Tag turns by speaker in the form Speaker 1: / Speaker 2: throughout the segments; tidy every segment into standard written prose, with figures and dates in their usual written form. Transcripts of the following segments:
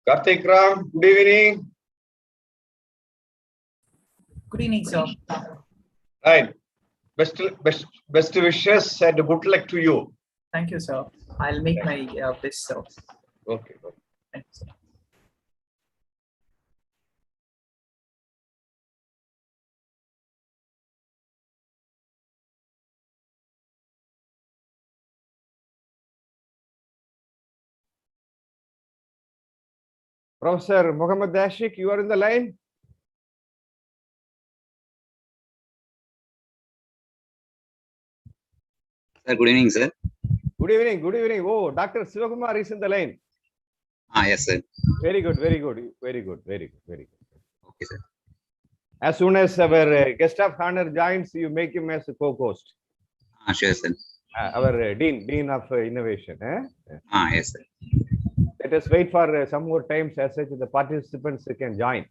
Speaker 1: Karthik Ram, good evening.
Speaker 2: Good evening, sir.
Speaker 1: Right. Best wishes and good luck to you.
Speaker 2: Thank you, sir. I'll make my best, sir.
Speaker 1: Okay.
Speaker 2: Thank you, sir.
Speaker 1: Professor Muhammad Ashik, you are in the line.
Speaker 3: Sir, good evening, sir.
Speaker 1: Good evening. Good evening. Oh, Dr. Sivakumar is in the line.
Speaker 3: Yes, sir.
Speaker 1: Very good. Very good. Very good. Very good. Very good.
Speaker 3: Okay, sir.
Speaker 1: As soon as our guest of honor joins, you make him as a co-host.
Speaker 3: Sure, sir.
Speaker 1: Our dean of innovation.
Speaker 3: Yes, sir.
Speaker 1: Let us wait for some more times as such the participants can join.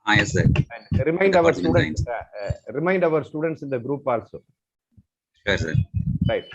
Speaker 3: Yes, sir.
Speaker 1: And remind our students. Remind our students in the group also.
Speaker 3: Sure, sir.
Speaker 1: Right.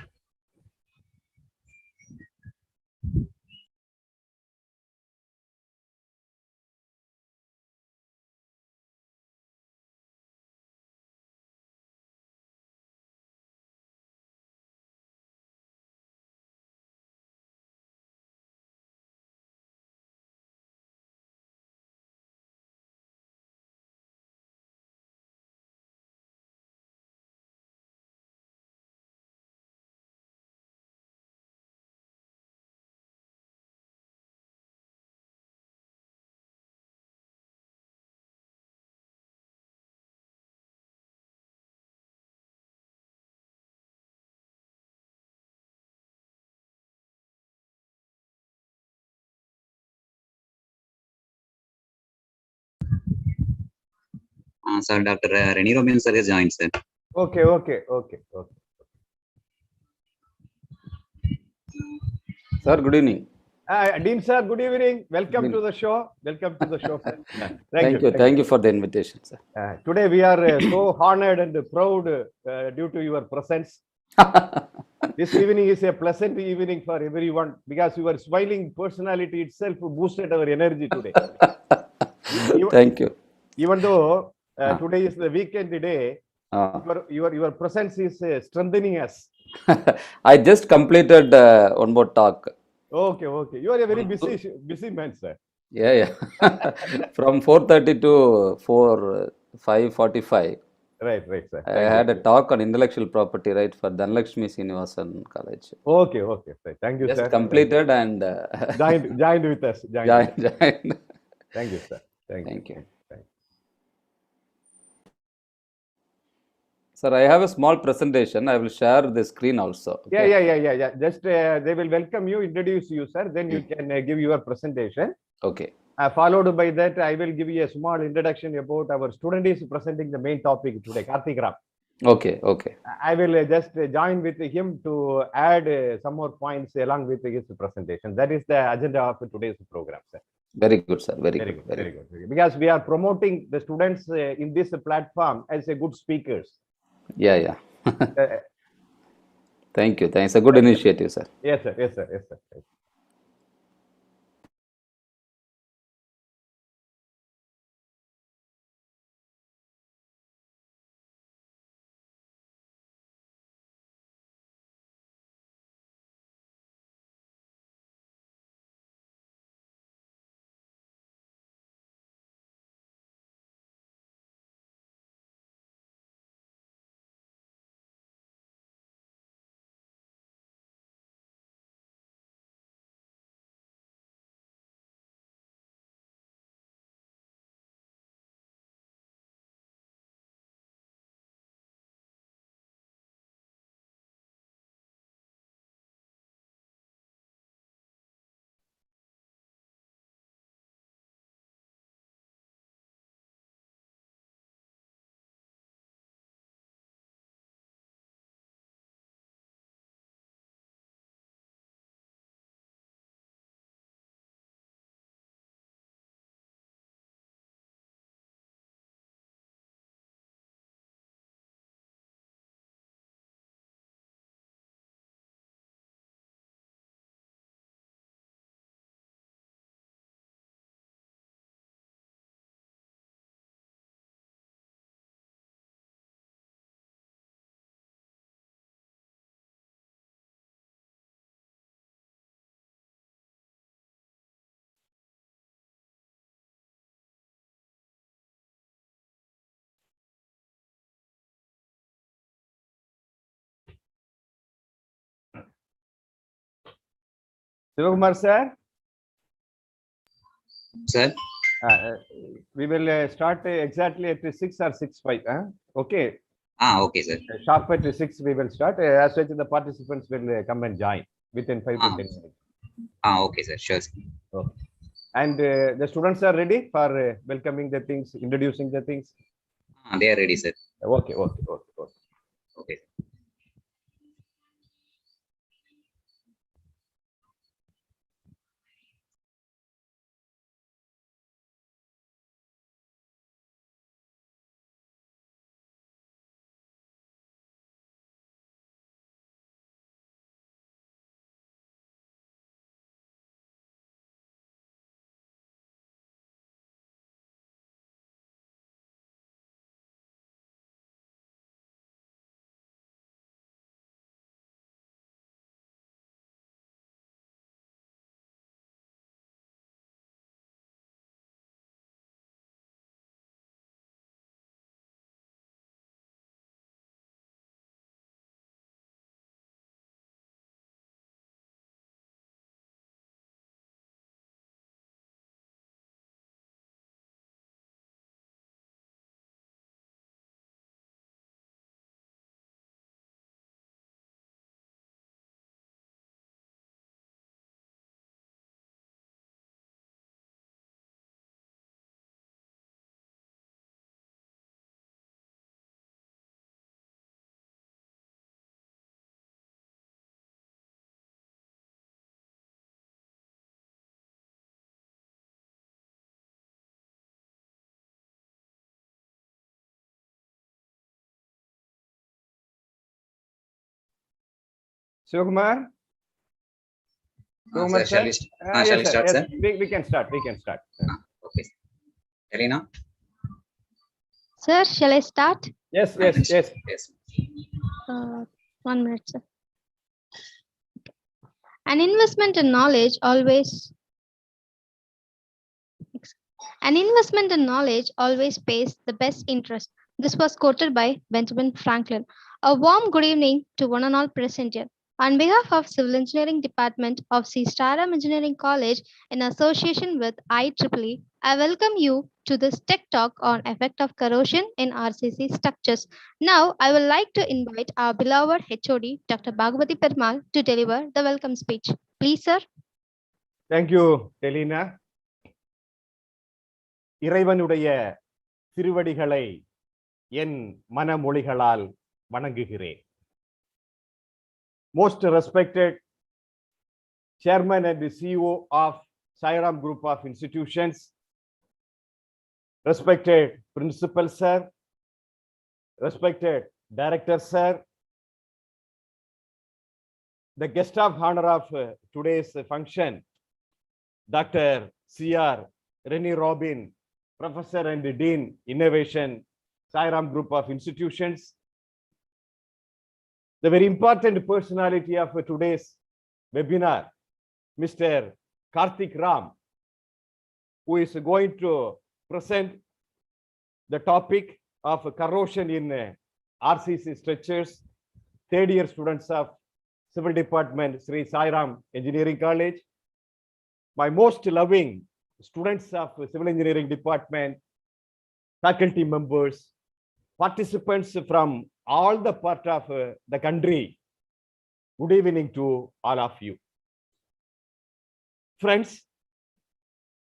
Speaker 3: Sir, Dr. Reni Robin sir has joined, sir.
Speaker 1: Okay.
Speaker 4: Sir, good evening.
Speaker 1: Dean sir, good evening. Welcome to the show. Welcome to the show, sir.
Speaker 4: Thank you. Thank you for the invitation, sir.
Speaker 1: Today we are so honored and proud due to your presence. This evening is a pleasant evening for everyone because your smiling personality itself boosted our energy today.
Speaker 4: Thank you.
Speaker 1: Even though today is the weekend day, your presence is strengthening us.
Speaker 4: I just completed one more talk.
Speaker 1: Okay. You are a very busy man, sir.
Speaker 4: Yeah. From 4:30 to 5:45.
Speaker 1: Right, sir.
Speaker 4: I had a talk on intellectual property, right, for Dhanlakshmi Srinivasan College.
Speaker 1: Okay. Thank you,
Speaker 4: just
Speaker 1: sir.
Speaker 4: completed and
Speaker 1: joined with us.
Speaker 4: Joined.
Speaker 1: Thank you, sir.
Speaker 4: Thank you. Sir, I have a small presentation. I will share the screen also.
Speaker 1: Okay? Yeah. Just they will welcome you, introduce you, sir. Then you can give your presentation.
Speaker 4: Okay.
Speaker 1: Followed by that, I will give you a small introduction about our student is presenting the main topic today, Karthik Ram.
Speaker 4: Okay.
Speaker 1: I will just join with him to add some more points along with his presentation. That is the agenda of today's program, sir.
Speaker 4: Very good, sir. Very good.
Speaker 1: Because we are promoting the students in this platform as a good speakers.
Speaker 4: Yeah. Thank you. Thanks. A good initiative, sir.
Speaker 1: Yes, sir. Sivakumar sir,
Speaker 3: Sir.
Speaker 1: we will start exactly at 6 or 6:05. Okay.
Speaker 3: Okay, sir.
Speaker 1: Sharp at 6 we will start. As such, the participants will come and join within 5 to 10 minutes.
Speaker 3: Okay, sir. Sure. Sir.
Speaker 1: Okay. And the students are ready for welcoming the things, introducing the things.
Speaker 3: They are ready, sir.
Speaker 1: Okay.
Speaker 3: Okay.
Speaker 1: Sivakumar?
Speaker 3: Sir, shall we, shall we start, sir?
Speaker 1: We can start.
Speaker 3: Okay. Elena?
Speaker 5: Sir, shall I start?
Speaker 1: Yes.
Speaker 5: 1 minute, sir. An investment in knowledge always pays the best interest. This was quoted by Benjamin Franklin. A warm good evening to one and all present here. On behalf of Civil Engineering Department of C. Staram Engineering College in association with IEEE, I welcome you to this Tech Talk on effect of corrosion in RCC structures. Now, I would like to invite our beloved HOD, Dr. Bhagavati Permal, to deliver the welcome speech. Please, sir.
Speaker 1: Thank you, Elena. இறைவனுடைய திருவடிகளை என் மனமொழிகளால் வணங்குகிறேன். Most respected Chairman and the CEO of Sairam Group of Institutions, respected Principal Sir, respected Director Sir, the guest of honor of today's function, Dr. C.R. Rennie Robin, Professor and Dean, Innovation, Sairam Group of Institutions. The very important personality of today's webinar, Mr. Karthik Ram, who is going to present the topic of corrosion in RCC structures, third-year students of Civil Department, Sri Sairam Engineering College. My most loving students of Civil Engineering Department, faculty members, participants from all the part of the country. Good evening to all of you. Friends,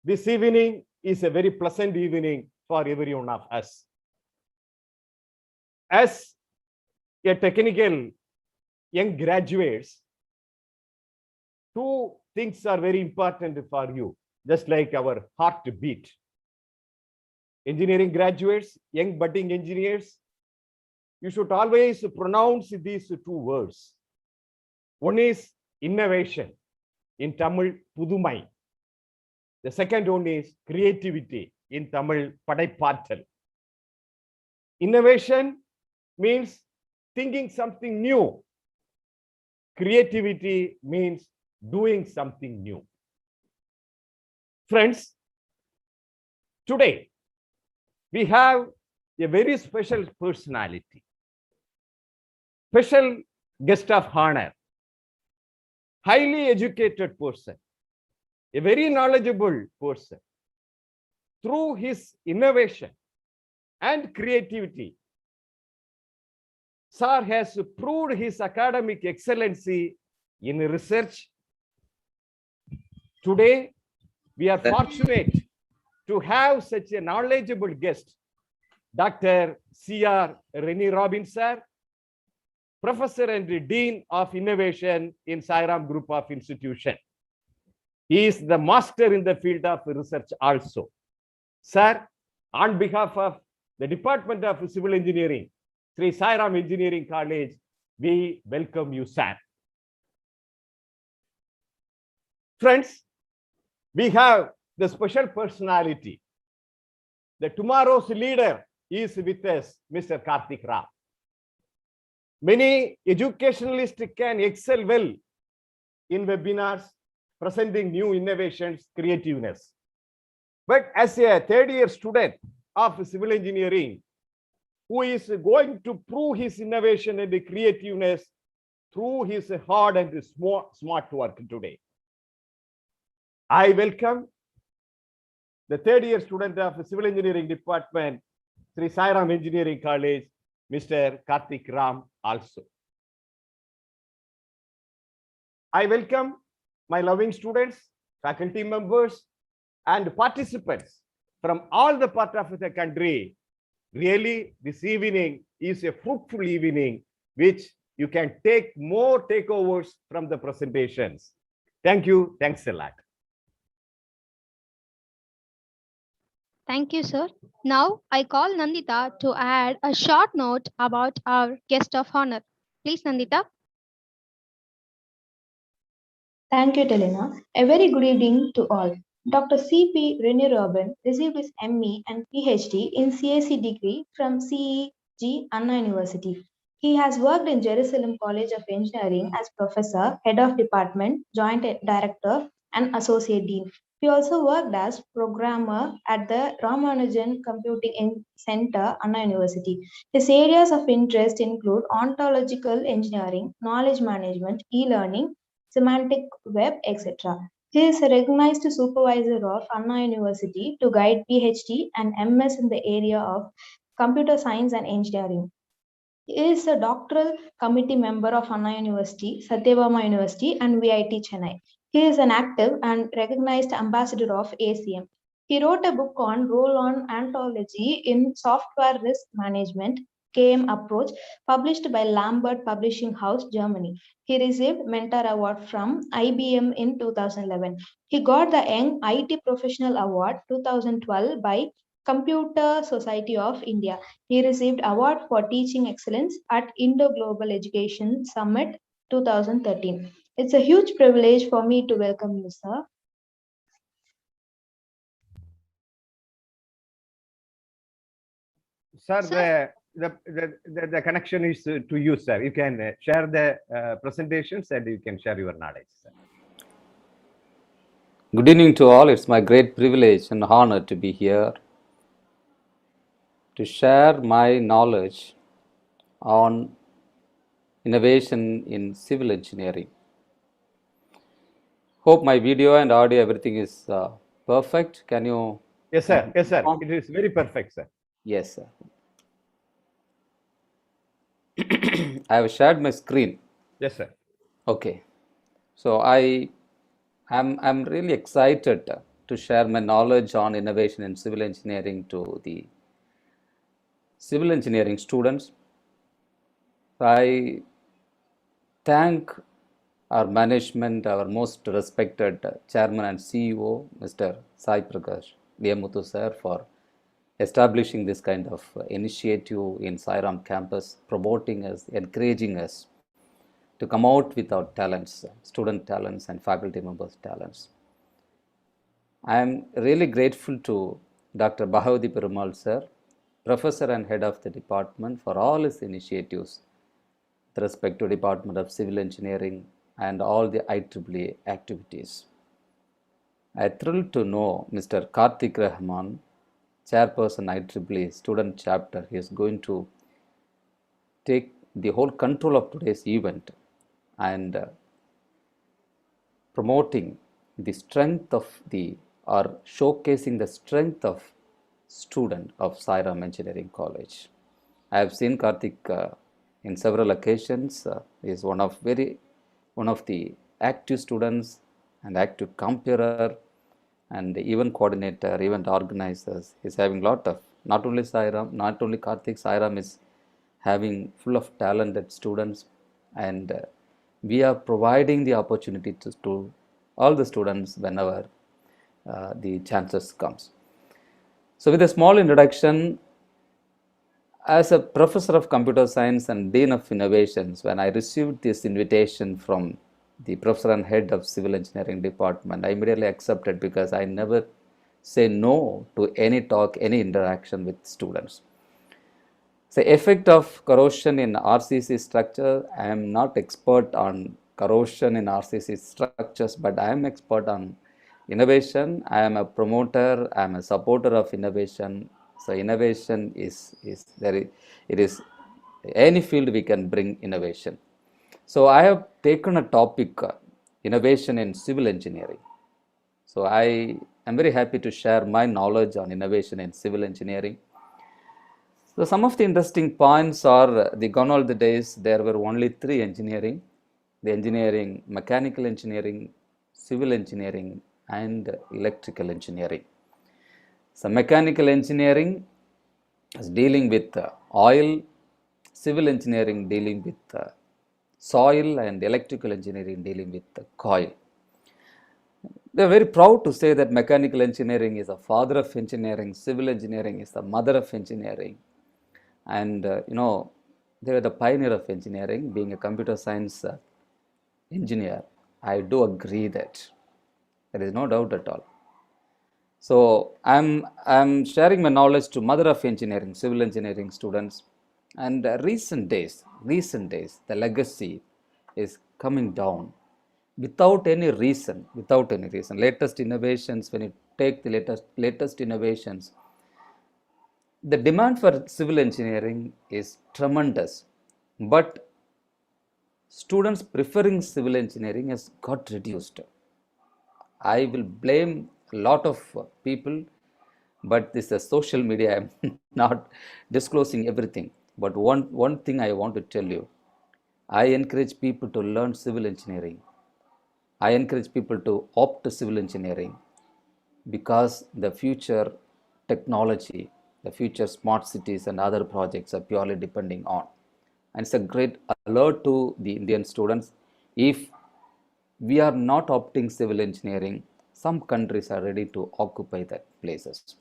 Speaker 1: this evening is a very pleasant evening for every one of us. As a technical young graduates, two things are very important for you, just like our heartbeat. Engineering graduates, young budding engineers, you should always pronounce these two words. One is innovation, in Tamil, Pudumai. The second one is creativity, in Tamil, Padaipatal. Innovation means thinking something new. Creativity means doing something new. Friends, today we have a very special personality, special guest of honor, highly educated person, a very knowledgeable person. Through his innovation and creativity, Sir has proved his academic excellency in research. Today, we are
Speaker 3: Sir.
Speaker 1: fortunate to have such a knowledgeable guest, Dr. C.R. Rennie Robbins, sir, Professor and Dean of Innovation in Sairam Group of Institution. He is the master in the field of research also. Sir, on behalf of the Department of Civil Engineering, Sri Sairam Engineering College, we welcome you, sir. Friends, we have the special personality. The tomorrow's leader is with us, Mr. Karthik Ram. Many educationalists can excel well in webinars, presenting new innovations, creativeness. But as a third-year student of civil engineering, who is going to prove his innovation and creativeness through his hard and smart work today, I welcome the third-year student of the Civil Engineering Department, Sri Sairam Engineering College, Mr. Karthik Ram also. I welcome my loving students, faculty members, and participants from all the parts of the country. Really, this evening is a fruitful evening, which you can take more takeovers from the presentations. Thank you. Thanks a lot.
Speaker 5: Thank you, sir. Now I call Nandita to add a short note about our guest of honor. Please, Nandita.
Speaker 6: Thank you, Telena. A very good evening to all. Dr. C.P. Rennie Robin received his ME and PhD in CAC degree from CEG Anna University. He has worked in Jerusalem College of Engineering as professor, head of department, joint director, and associate dean. He also worked as programmer at the Ramanujan Computing Center, Anna University. His areas of interest include ontological engineering, knowledge management, e-learning, semantic web, etc. He is a recognized supervisor of Anna University to guide PhD and MS in the area of computer science and engineering. He is a doctoral committee member of Anna University, Satyabama University, and VIT Chennai. He is an active and recognized ambassador of ACM. He wrote a book on role-on ontology in software risk management, KM approach, published by Lambert Publishing House, Germany. He received Mentor Award from IBM in 2011. He got the Young IT Professional Award 2012 by Computer Society of India. He received award for teaching excellence at Indo-Global Education Summit 2013. It's a huge privilege for me to welcome you, sir.
Speaker 1: Sir, the connection is to you, sir. You can share the presentations and you can share your knowledge, sir.
Speaker 4: Good evening to all. It's my great privilege and honor to be here to share my knowledge on innovation in civil engineering. Hope my video and audio, everything is perfect. Can you?
Speaker 1: Yes, sir. Yes, sir. It is very perfect, sir.
Speaker 4: Yes, sir. I have shared my screen.
Speaker 1: Yes, sir.
Speaker 4: Okay. So I'm really excited to share my knowledge on innovation in civil engineering to the civil engineering students. I thank our management, our most respected chairman and CEO, Mr. Sai Prakash Muthu sir, for establishing this kind of initiative in Sairam campus, promoting us, encouraging us to come out with our talents, student talents and faculty members' talents. I am really grateful to Dr. Bhavadi Perumal sir, professor and head of the department, for all his initiatives with respect to Department of Civil Engineering and all the IEEE activities. I am thrilled to know Mr. Karthik Rahman, chairperson IEEE student chapter. He is going to take the whole control of today's event, and promoting the strength of the or showcasing the strength of student of Sairam Engineering College. I have seen Karthik in several occasions. He is one of the active students and active comparer and even coordinator, event organizers. He's having lot of not only Sairam, not only Karthik. Sairam is having full of talented students, and we are providing the opportunity to all the students whenever the chances comes. So with a small introduction, as a professor of computer science and dean of innovations, when I received this invitation from the professor and head of civil engineering department, I immediately accepted because I never say no to any talk, any interaction with students. The effect of corrosion in RCC structure, I am not expert on corrosion in RCC structures, but I am expert on innovation. I am a promoter, I am a supporter of innovation. So innovation is there. It is any field we can bring innovation. So I have taken a topic, innovation in civil engineering. So I am very happy to share my knowledge on innovation in civil engineering. So some of the interesting points are the gone all the days there were only three engineering: the engineering, mechanical engineering, civil engineering, and electrical engineering. So mechanical engineering is dealing with oil, civil engineering dealing with soil, and electrical engineering dealing with coil. They are very proud to say that mechanical engineering is the father of engineering, civil engineering is the mother of engineering. And they were the pioneer of engineering. Being a computer science engineer, I do agree that there is no doubt at all. So I'm sharing my knowledge to mother of engineering, civil engineering students. And recent days, the legacy is coming down without any reason. Latest innovations, when you take the latest innovations, the demand for civil engineering is tremendous, but students preferring civil engineering has got reduced. I will blame a lot of people, but this is social media. I'm not disclosing everything. But one thing I want to tell you, I encourage people to learn civil engineering. I encourage people to opt to civil engineering because the future technology, the future smart cities and other projects are purely depending on. And it's a great alert to the Indian students. If we are not opting civil engineering, some countries are ready to occupy that places.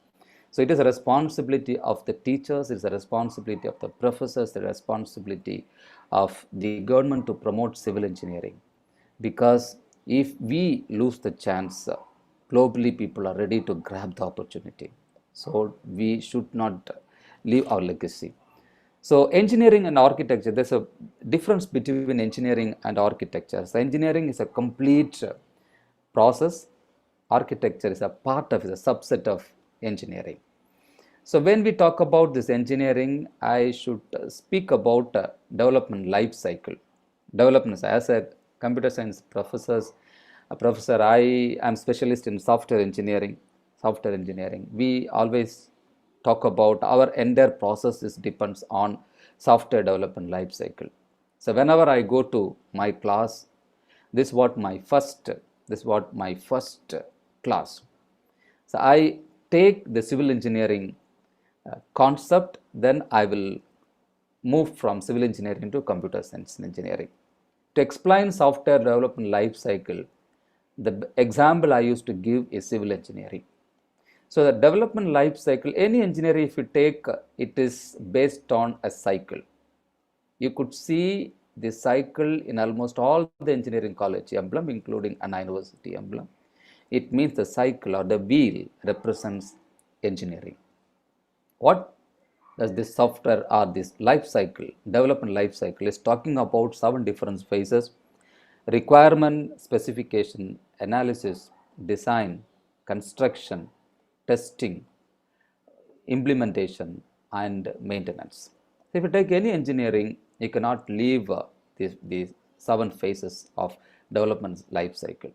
Speaker 4: So it is a responsibility of the teachers, it's a responsibility of the professors, the responsibility of the government to promote civil engineering. Because if we lose the chance, globally people are ready to grab the opportunity. So we should not leave our legacy. So engineering and architecture, there's a difference between engineering and architecture. So engineering is a complete process. Architecture is a part of, is a subset of engineering. So when we talk about this engineering, I should speak about development life cycle. Development as a computer science professor, I am specialist in software engineering. We always talk about our entire process depends on software development life cycle. So whenever I go to my class, this is what my first class. So I take the civil engineering concept, then I will move from civil engineering to computer science and engineering. To explain software development life cycle, the example I used to give is civil engineering. So the development life cycle, any engineering if you take, it is based on a cycle. You could see the cycle in almost all the engineering college emblem, including Anna University emblem. It means the cycle or the wheel represents engineering. What does this software or this life cycle, development life cycle, is talking about 7 different phases: requirement, specification, analysis, design, construction, testing, implementation, and maintenance. So if you take any engineering, you cannot leave these 7 phases of development life cycle.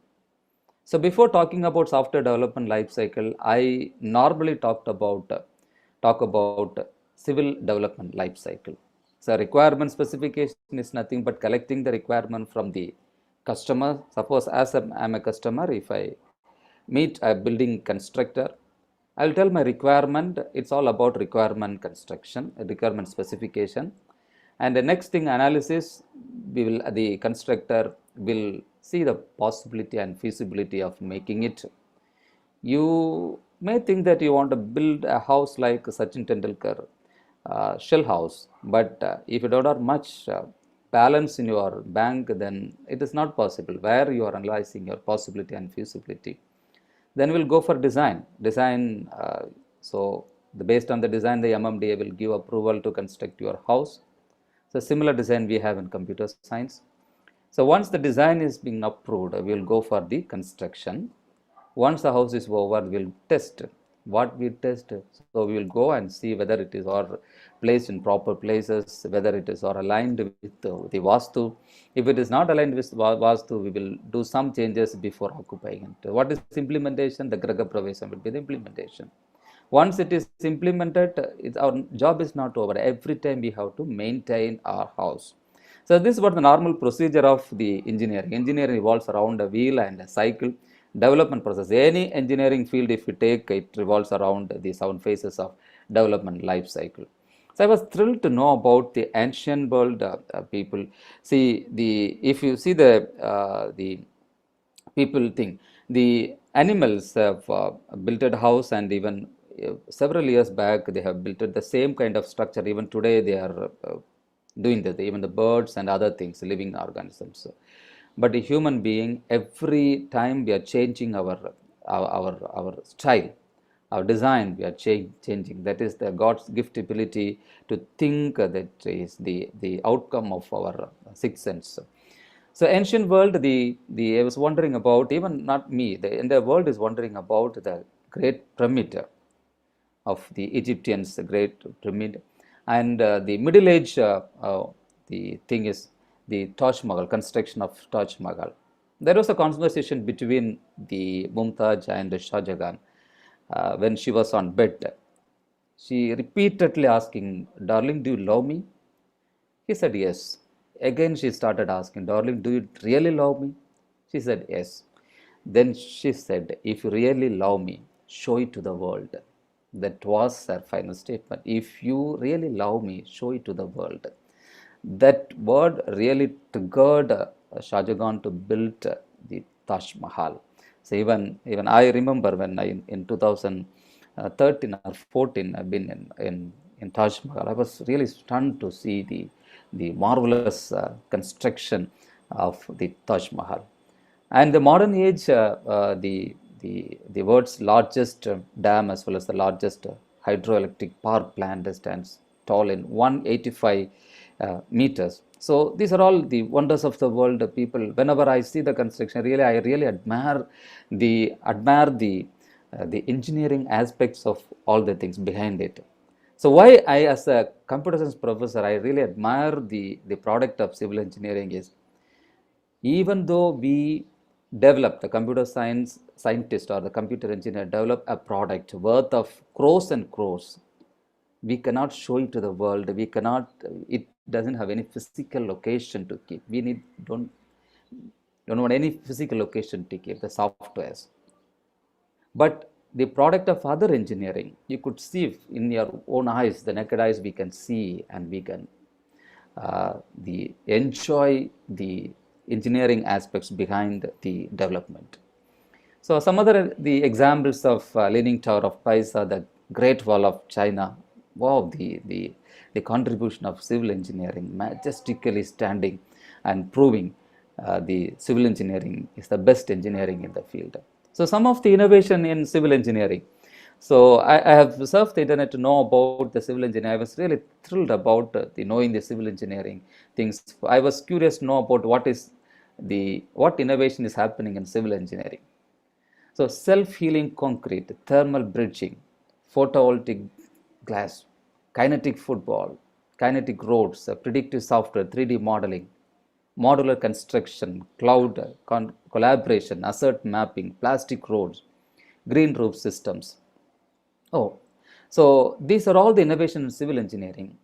Speaker 4: So before talking about software development life cycle, I normally talk about civil development life cycle. So requirement specification is nothing but collecting the requirement from the customer. Suppose as I'm a customer, if I meet a building constructor, I will tell my requirement. It's all about requirement construction, requirement specification. And the next thing, analysis, the constructor will see the possibility and feasibility of making it. You may think that you want to build a house like Sachin Tendulkar shell house, but if you don't have much balance in your bank, then it is not possible. Where you are analyzing your possibility and feasibility, then we'll go for design. So based on the design, the MMDA will give approval to construct your house. So similar design we have in computer science. So once the design is being approved, we will go for the construction. Once the house is over, we will test. What we test, so we will go and see whether it is or placed in proper places, whether it is or aligned with the Vastu. If it is not aligned with Vastu, we will do some changes before occupying it. What is implementation? The Graha Pravesam will be the implementation. Once it is implemented, our job is not over. Every time we have to maintain our house. So this is what the normal procedure of the engineering. Engineering revolves around a wheel and a cycle. Development process. Any engineering field, if you take, it revolves around the 7 phases of development life cycle. So I was thrilled to know about the ancient world people. See, if you see the people think the animals have built a house, and even several years back they have built the same kind of structure. Even today they are doing that, even the birds and other things, living organisms. But a human being, every time we are changing our style, our design, we are changing. That is the God's gift ability to think. That is the outcome of our sixth sense. So ancient world, I was wondering about, even not me, the entire world is wondering about the Great Pyramid of the Egyptians, the Great Pyramid, and the Middle Age. The thing is the Taj Mahal, construction of Taj Mahal. There was a conversation between the Mumtaz and the Shah Jahan when she was on bed. She repeatedly asking, "Darling, do you love me?" He said, "Yes." Again, she started asking, "Darling, do you really love me?" She said, "Yes." Then she said, "If you really love me, show it to the world." That was her final statement. If you really love me, show it to the world. That word really triggered Shah Jahan to build the Taj Mahal. So even I remember when in 2013 or 14 I've been in Taj Mahal. I was really stunned to see the marvelous construction of the Taj Mahal. And the modern age, the world's largest dam as well as the largest hydroelectric power plant stands tall in 185 meters. So these are all the wonders of the world. People, whenever I see the construction, I really admire the engineering aspects of all the things behind it. So why I, as a computer science professor, I really admire the product of civil engineering is, even though we develop, the computer science scientist or the computer engineer develop a product worth of crores and crores, we cannot show it to the world. We cannot, it doesn't have any physical location to keep. We don't want any physical location to keep the softwares. But the product of other engineering, you could see in your own eyes, the naked eyes, we can see, and we can enjoy the engineering aspects behind the development. So some other the examples of Leaning Tower of Pisa, the Great Wall of China. Wow, the contribution of civil engineering, majestically standing and proving the civil engineering is the best engineering in the field. So some of the innovation in civil engineering. So I have surfed the internet to know about the civil engineering. I was really thrilled about knowing the civil engineering things. I was curious to know about what innovation is happening in civil engineering. So self-healing concrete, thermal bridging, photovoltaic glass, kinetic football, kinetic roads, predictive software, 3D modeling, modular construction, cloud collaboration, asset mapping, plastic roads, green roof systems. Oh, so these are all the innovation in civil engineering.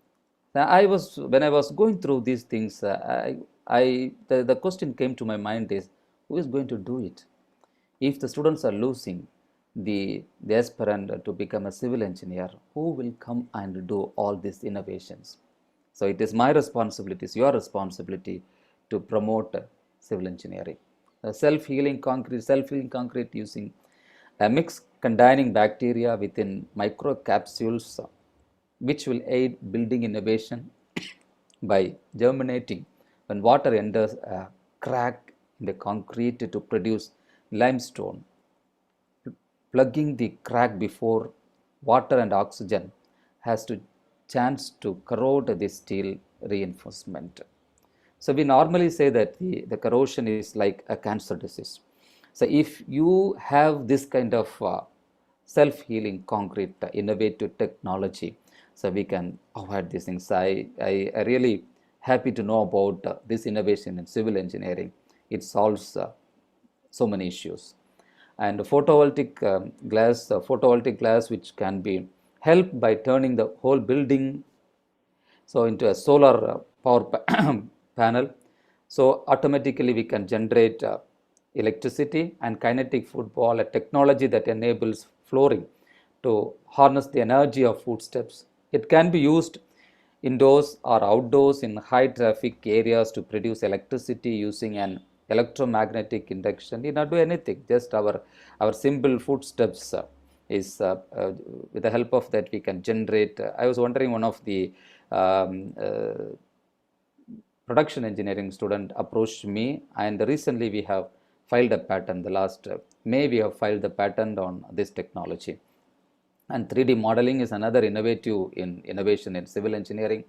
Speaker 4: When I was going through these things, the question came to my mind is, who is going to do it? If the students are losing the aspirant to become a civil engineer, who will come and do all these innovations? So it is my responsibility, it's your responsibility to promote civil engineering. Self-healing concrete using a mix containing bacteria within microcapsules, which will aid building innovation by germinating when water enters a crack in the concrete to produce limestone, plugging the crack before water and oxygen has to chance to corrode the steel reinforcement. So we normally say that the corrosion is like a cancer disease. So if you have this kind of self-healing concrete innovative technology, so we can avoid these things. I really happy to know about this innovation in civil engineering. It solves so many issues. And photovoltaic glass which can be helped by turning the whole building so into a solar panel. So automatically we can generate electricity, and kinetic football, a technology that enables flooring to harness the energy of footsteps. It can be used indoors or outdoors in high traffic areas to produce electricity using an electromagnetic induction. Need not do anything, just our simple footsteps with the help of that we can generate. I was wondering, one of the production engineering student approached me, and recently we have filed a patent. The last May we have filed the patent on this technology. And 3D modeling is another innovation in civil engineering.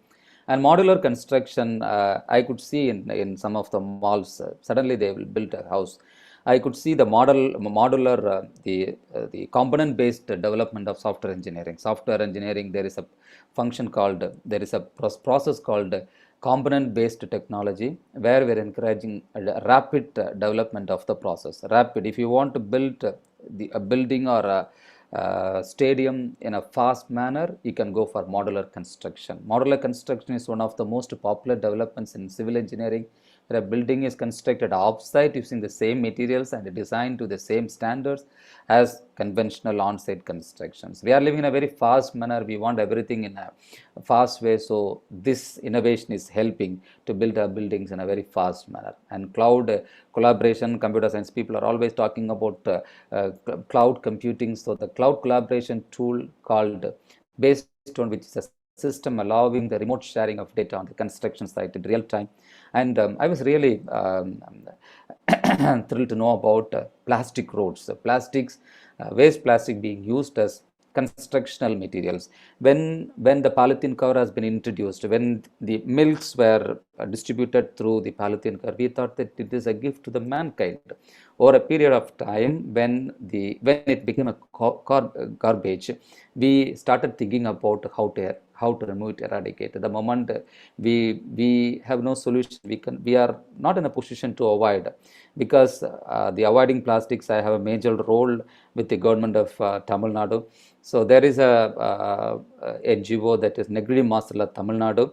Speaker 4: And modular construction, I could see in some of the malls, suddenly they will build a house. I could see the modular, the component-based development of software engineering. Software engineering, there is a process called component-based technology, where we are encouraging a rapid development of the process. Rapid, if you want to build a building or a stadium in a fast manner, you can go for modular construction. Modular construction is one of the most popular developments in civil engineering, where a building is constructed off-site using the same materials and designed to the same standards as conventional on-site constructions. We are living in a very fast manner. We want everything in a fast way. So this innovation is helping to build our buildings in a very fast manner. And cloud collaboration, computer science people are always talking about cloud computing. So the cloud collaboration tool called based on which is a system allowing the remote sharing of data on the construction site in real time. And I was really thrilled to know about plastic roads. Waste plastic being used as constructional materials. When the polythene cover has been introduced, when the milks were distributed through the polythene cover, we thought that it is a gift to the mankind. Over a period of time, when it became a garbage, we started thinking about how to remove it, eradicate it. The moment we have no solution, we are not in a position to avoid, because the avoiding plastics, I have a major role with the government of Tamil Nadu. So there is a NGO, that is Negri Masala Tamil Nadu.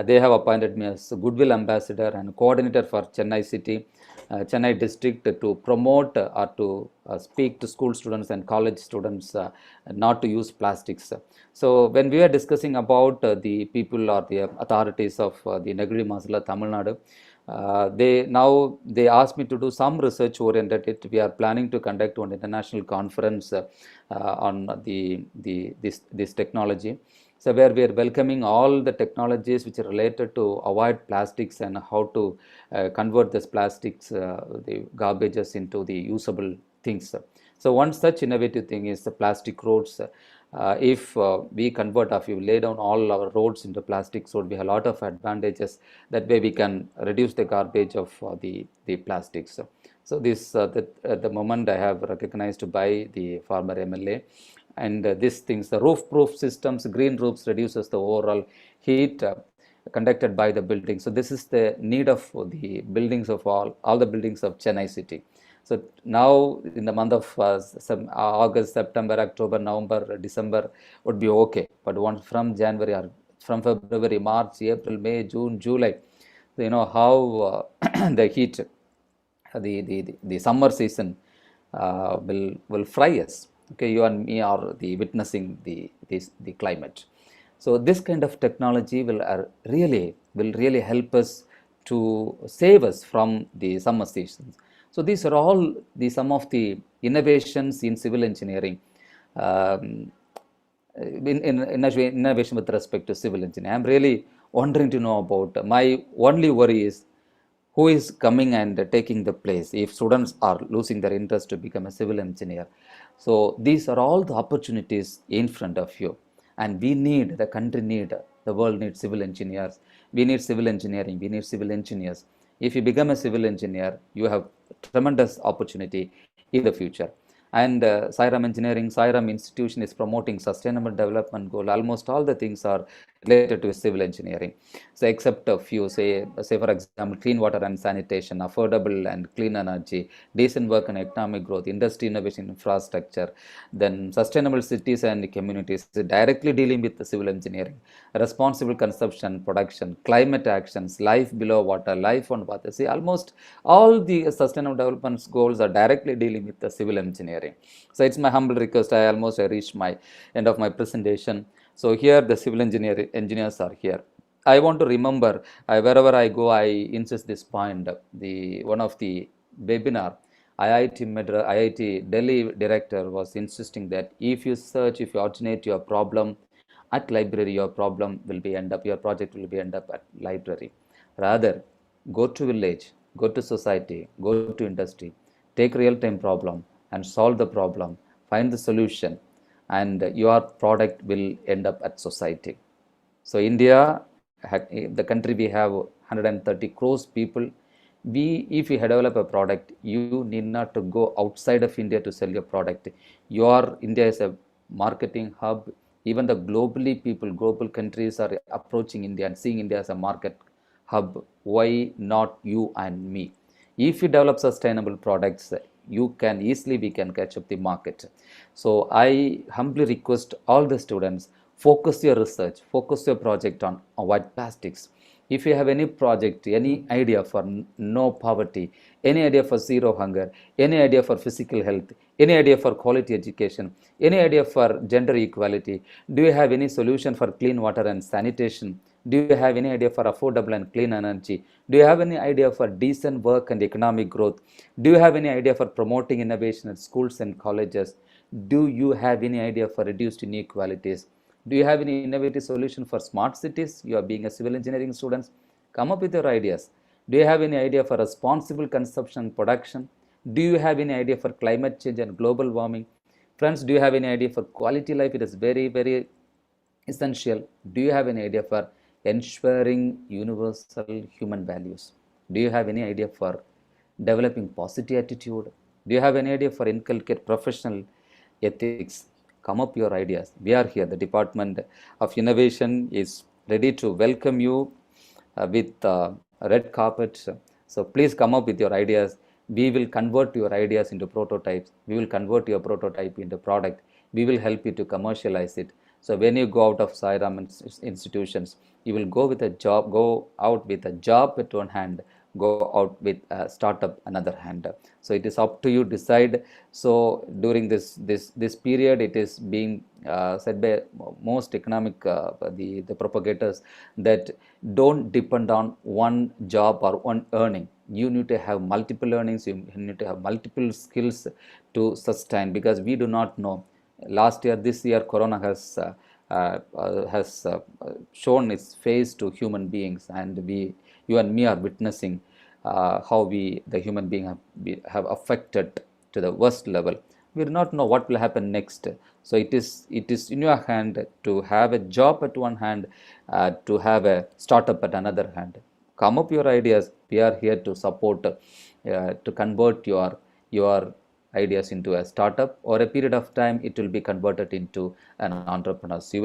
Speaker 4: They have appointed me as Goodwill Ambassador and coordinator for Chennai City, Chennai district, to promote or to speak to school students and college students not to use plastics. So when we are discussing about the people or the authorities of the Negri Masala Tamil Nadu, they asked me to do some research oriented. We are planning to conduct one international conference on this technology. So where we are welcoming all the technologies which are related to avoid plastics and how to convert this plastics, the garbages, into the usable things. So one such innovative thing is the plastic roads. If we convert, if you lay down all our roads into plastic road, we have a lot of advantages. That way we can reduce the garbage of the plastics. So this the moment I have recognized by the former MLA. And these things, the roof-proof systems, green roofs reduces the overall heat conducted by the building. So this is the need of the buildings of all the buildings of Chennai city. So now in the month of August, September, October, November, December would be okay. But once from January or from February, March, April, May, June, July, you know how the heat, the summer season will fry us. Okay, you and me are the witnessing the climate. So this kind of technology will really help us to save us from the summer seasons. So these are all some of the innovations in civil engineering, innovation with respect to civil engineering. I'm really wondering to know about. My only worry is who is coming and taking the place if students are losing their interest to become a civil engineer. So these are all the opportunities in front of you, and the country the world needs civil engineers. We need civil engineering, we need civil engineers. If you become a civil engineer, you have tremendous opportunity in the future. And Sairam institution is promoting sustainable development goal. Almost all the things are related to civil engineering. So except a few, say for example, clean water and sanitation, affordable and clean energy, decent work and economic growth, industry innovation, infrastructure, then sustainable cities and communities, directly dealing with the civil engineering, responsible consumption, production, climate actions, life below water, life on water. See, almost all the sustainable development goals are directly dealing with the civil engineering. So it's my humble request. I reached my end of my presentation. So here the civil engineers are here. I want to remember, wherever I go, I insist this point. One of the webinar, IIT Delhi director was insisting that if you originate your problem at library, your project will be end up at library. Rather, go to village, go to society, go to industry, take real-time problem and solve the problem, find the solution, and your product will end up at society. So India, the country, we have 130 crores people. If you develop a product, you need not to go outside of India to sell your product. India is a marketing hub. Even the global countries are approaching India and seeing India as a market hub. Why not you and me? If you develop sustainable products, we can catch up the market. So I humbly request all the students, focus your research, focus your project on white plastics. If you have any project, any idea for no poverty, any idea for zero hunger, any idea for physical health, any idea for quality education, any idea for gender equality, do you have any solution for clean water and sanitation? Do you have any idea for affordable and clean energy? Do you have any idea for decent work and economic growth? Do you have any idea for promoting innovation at schools and colleges? Do you have any idea for reduced inequalities? Do you have any innovative solution for smart cities? You are being a civil engineering students. Come up with your ideas. Do you have any idea for responsible consumption and production? Do you have any idea for climate change and global warming? Friends, do you have any idea for quality life? It is very, very essential. Do you have any idea for ensuring universal human values? Do you have any idea for developing positive attitude? Do you have any idea for inculcate professional ethics? Come up your ideas. We are here. The Department of Innovation is ready to welcome you with a red carpet. So please come up with your ideas. We will convert your ideas into prototypes. We will convert your prototype into product. We will help you to commercialize it. So when you go out of Sairam institutions, you will go out with a job with one hand, go out with a startup another hand. So it is up to you decide. So during this period, it is being said by most economic the propagators that don't depend on one job or one earning. You need to have multiple earnings. You need to have multiple skills to sustain, because we do not know. This year, Corona has shown its face to human beings, and you and me are witnessing how the human being have affected to the worst level. We do not know what will happen next. So it is in your hand to have a job at one hand, to have a startup at another hand. Come up your ideas. We are here to support, to convert your ideas into a startup, or a period of time it will be converted into an entrepreneur. So you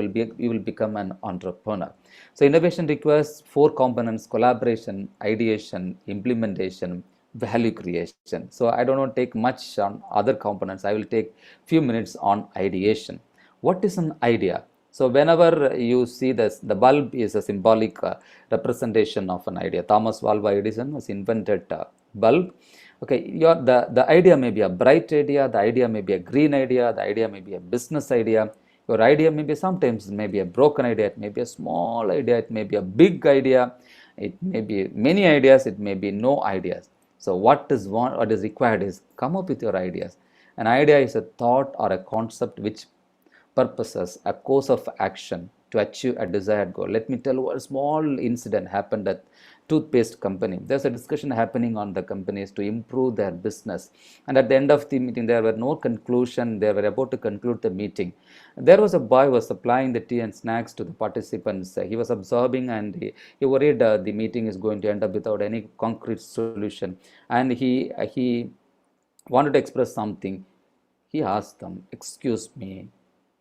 Speaker 4: will become an entrepreneur. So innovation requires 4 components: collaboration, ideation, implementation, value creation. So I don't want to take much on other components. I will take few minutes on ideation. What is an idea? So whenever you see this, the bulb is a symbolic representation of an idea. Thomas Alva Edison has invented bulb. Okay, the idea may be a bright idea, the idea may be a green idea, the idea may be a business idea. Your idea may be sometimes maybe a broken idea, it may be a small idea, it may be a big idea, it may be many ideas, it may be no ideas. So what is required is come up with your ideas. An idea is a thought or a concept which purposes a course of action to achieve a desired goal. Let me tell you a small incident happened at toothpaste company. There's a discussion happening on the companies to improve their business, and at the end of the meeting there were no conclusion. They were about to conclude the meeting. There was a boy who was supplying the tea and snacks to the participants. He was observing, and he worried the meeting is going to end up without any concrete solution, and he wanted to express something. He asked them, "Excuse me,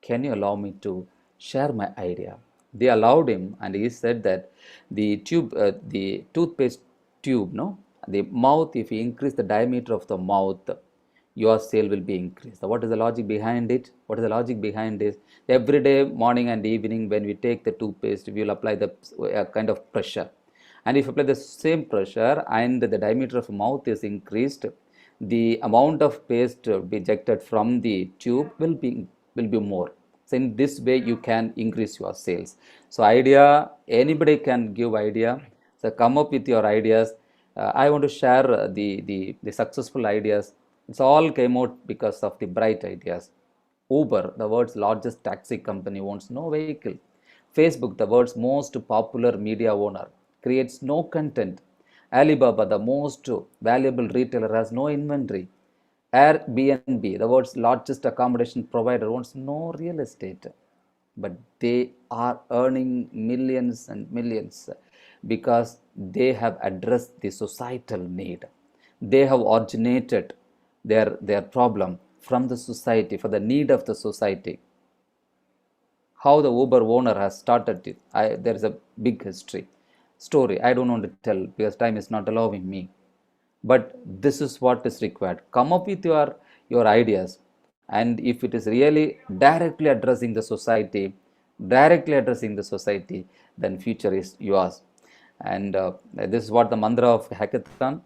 Speaker 4: can you allow me to share my idea?" They allowed him, and he said that the toothpaste tube, the mouth, if you increase the diameter of the mouth, your sale will be increased. So what is the logic behind it? What is the logic behind this? Every day, morning and evening, when we take the toothpaste, we will apply the kind of pressure. And if you apply the same pressure and the diameter of mouth is increased, the amount of paste ejected from the tube will be more. So in this way you can increase your sales. So idea, anybody can give idea. So come up with your ideas. I want to share the successful ideas. It's all came out because of the bright ideas. Uber, the world's largest taxi company, owns no vehicle. Facebook, the world's most popular media owner, creates no content. Alibaba, the most valuable retailer, has no inventory. Airbnb, the world's largest accommodation provider, owns no real estate, but they are earning millions and millions because they have addressed the societal need. They have originated their problem from the society, for the need of the society. How the Uber owner has started it, there is a big story. I don't want to tell because time is not allowing me. But this is what is required. Come up with your ideas, and if it is really directly addressing the society, then future is yours. And this is what the mantra of hackathon,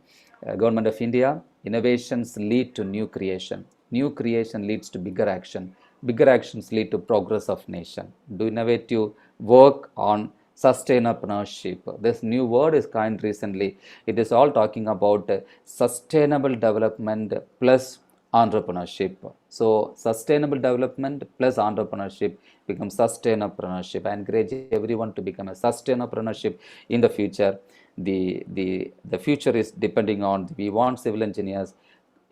Speaker 4: Government of India: innovations lead to new creation leads to bigger actions lead to progress of nation. Do innovative work on sustainability. This new word is coined recently. It is all talking about sustainable development plus entrepreneurship. So sustainable development plus entrepreneurship becomes sustainability. I encourage everyone to become a sustainability in the future. The future is depending on, we want civil engineers.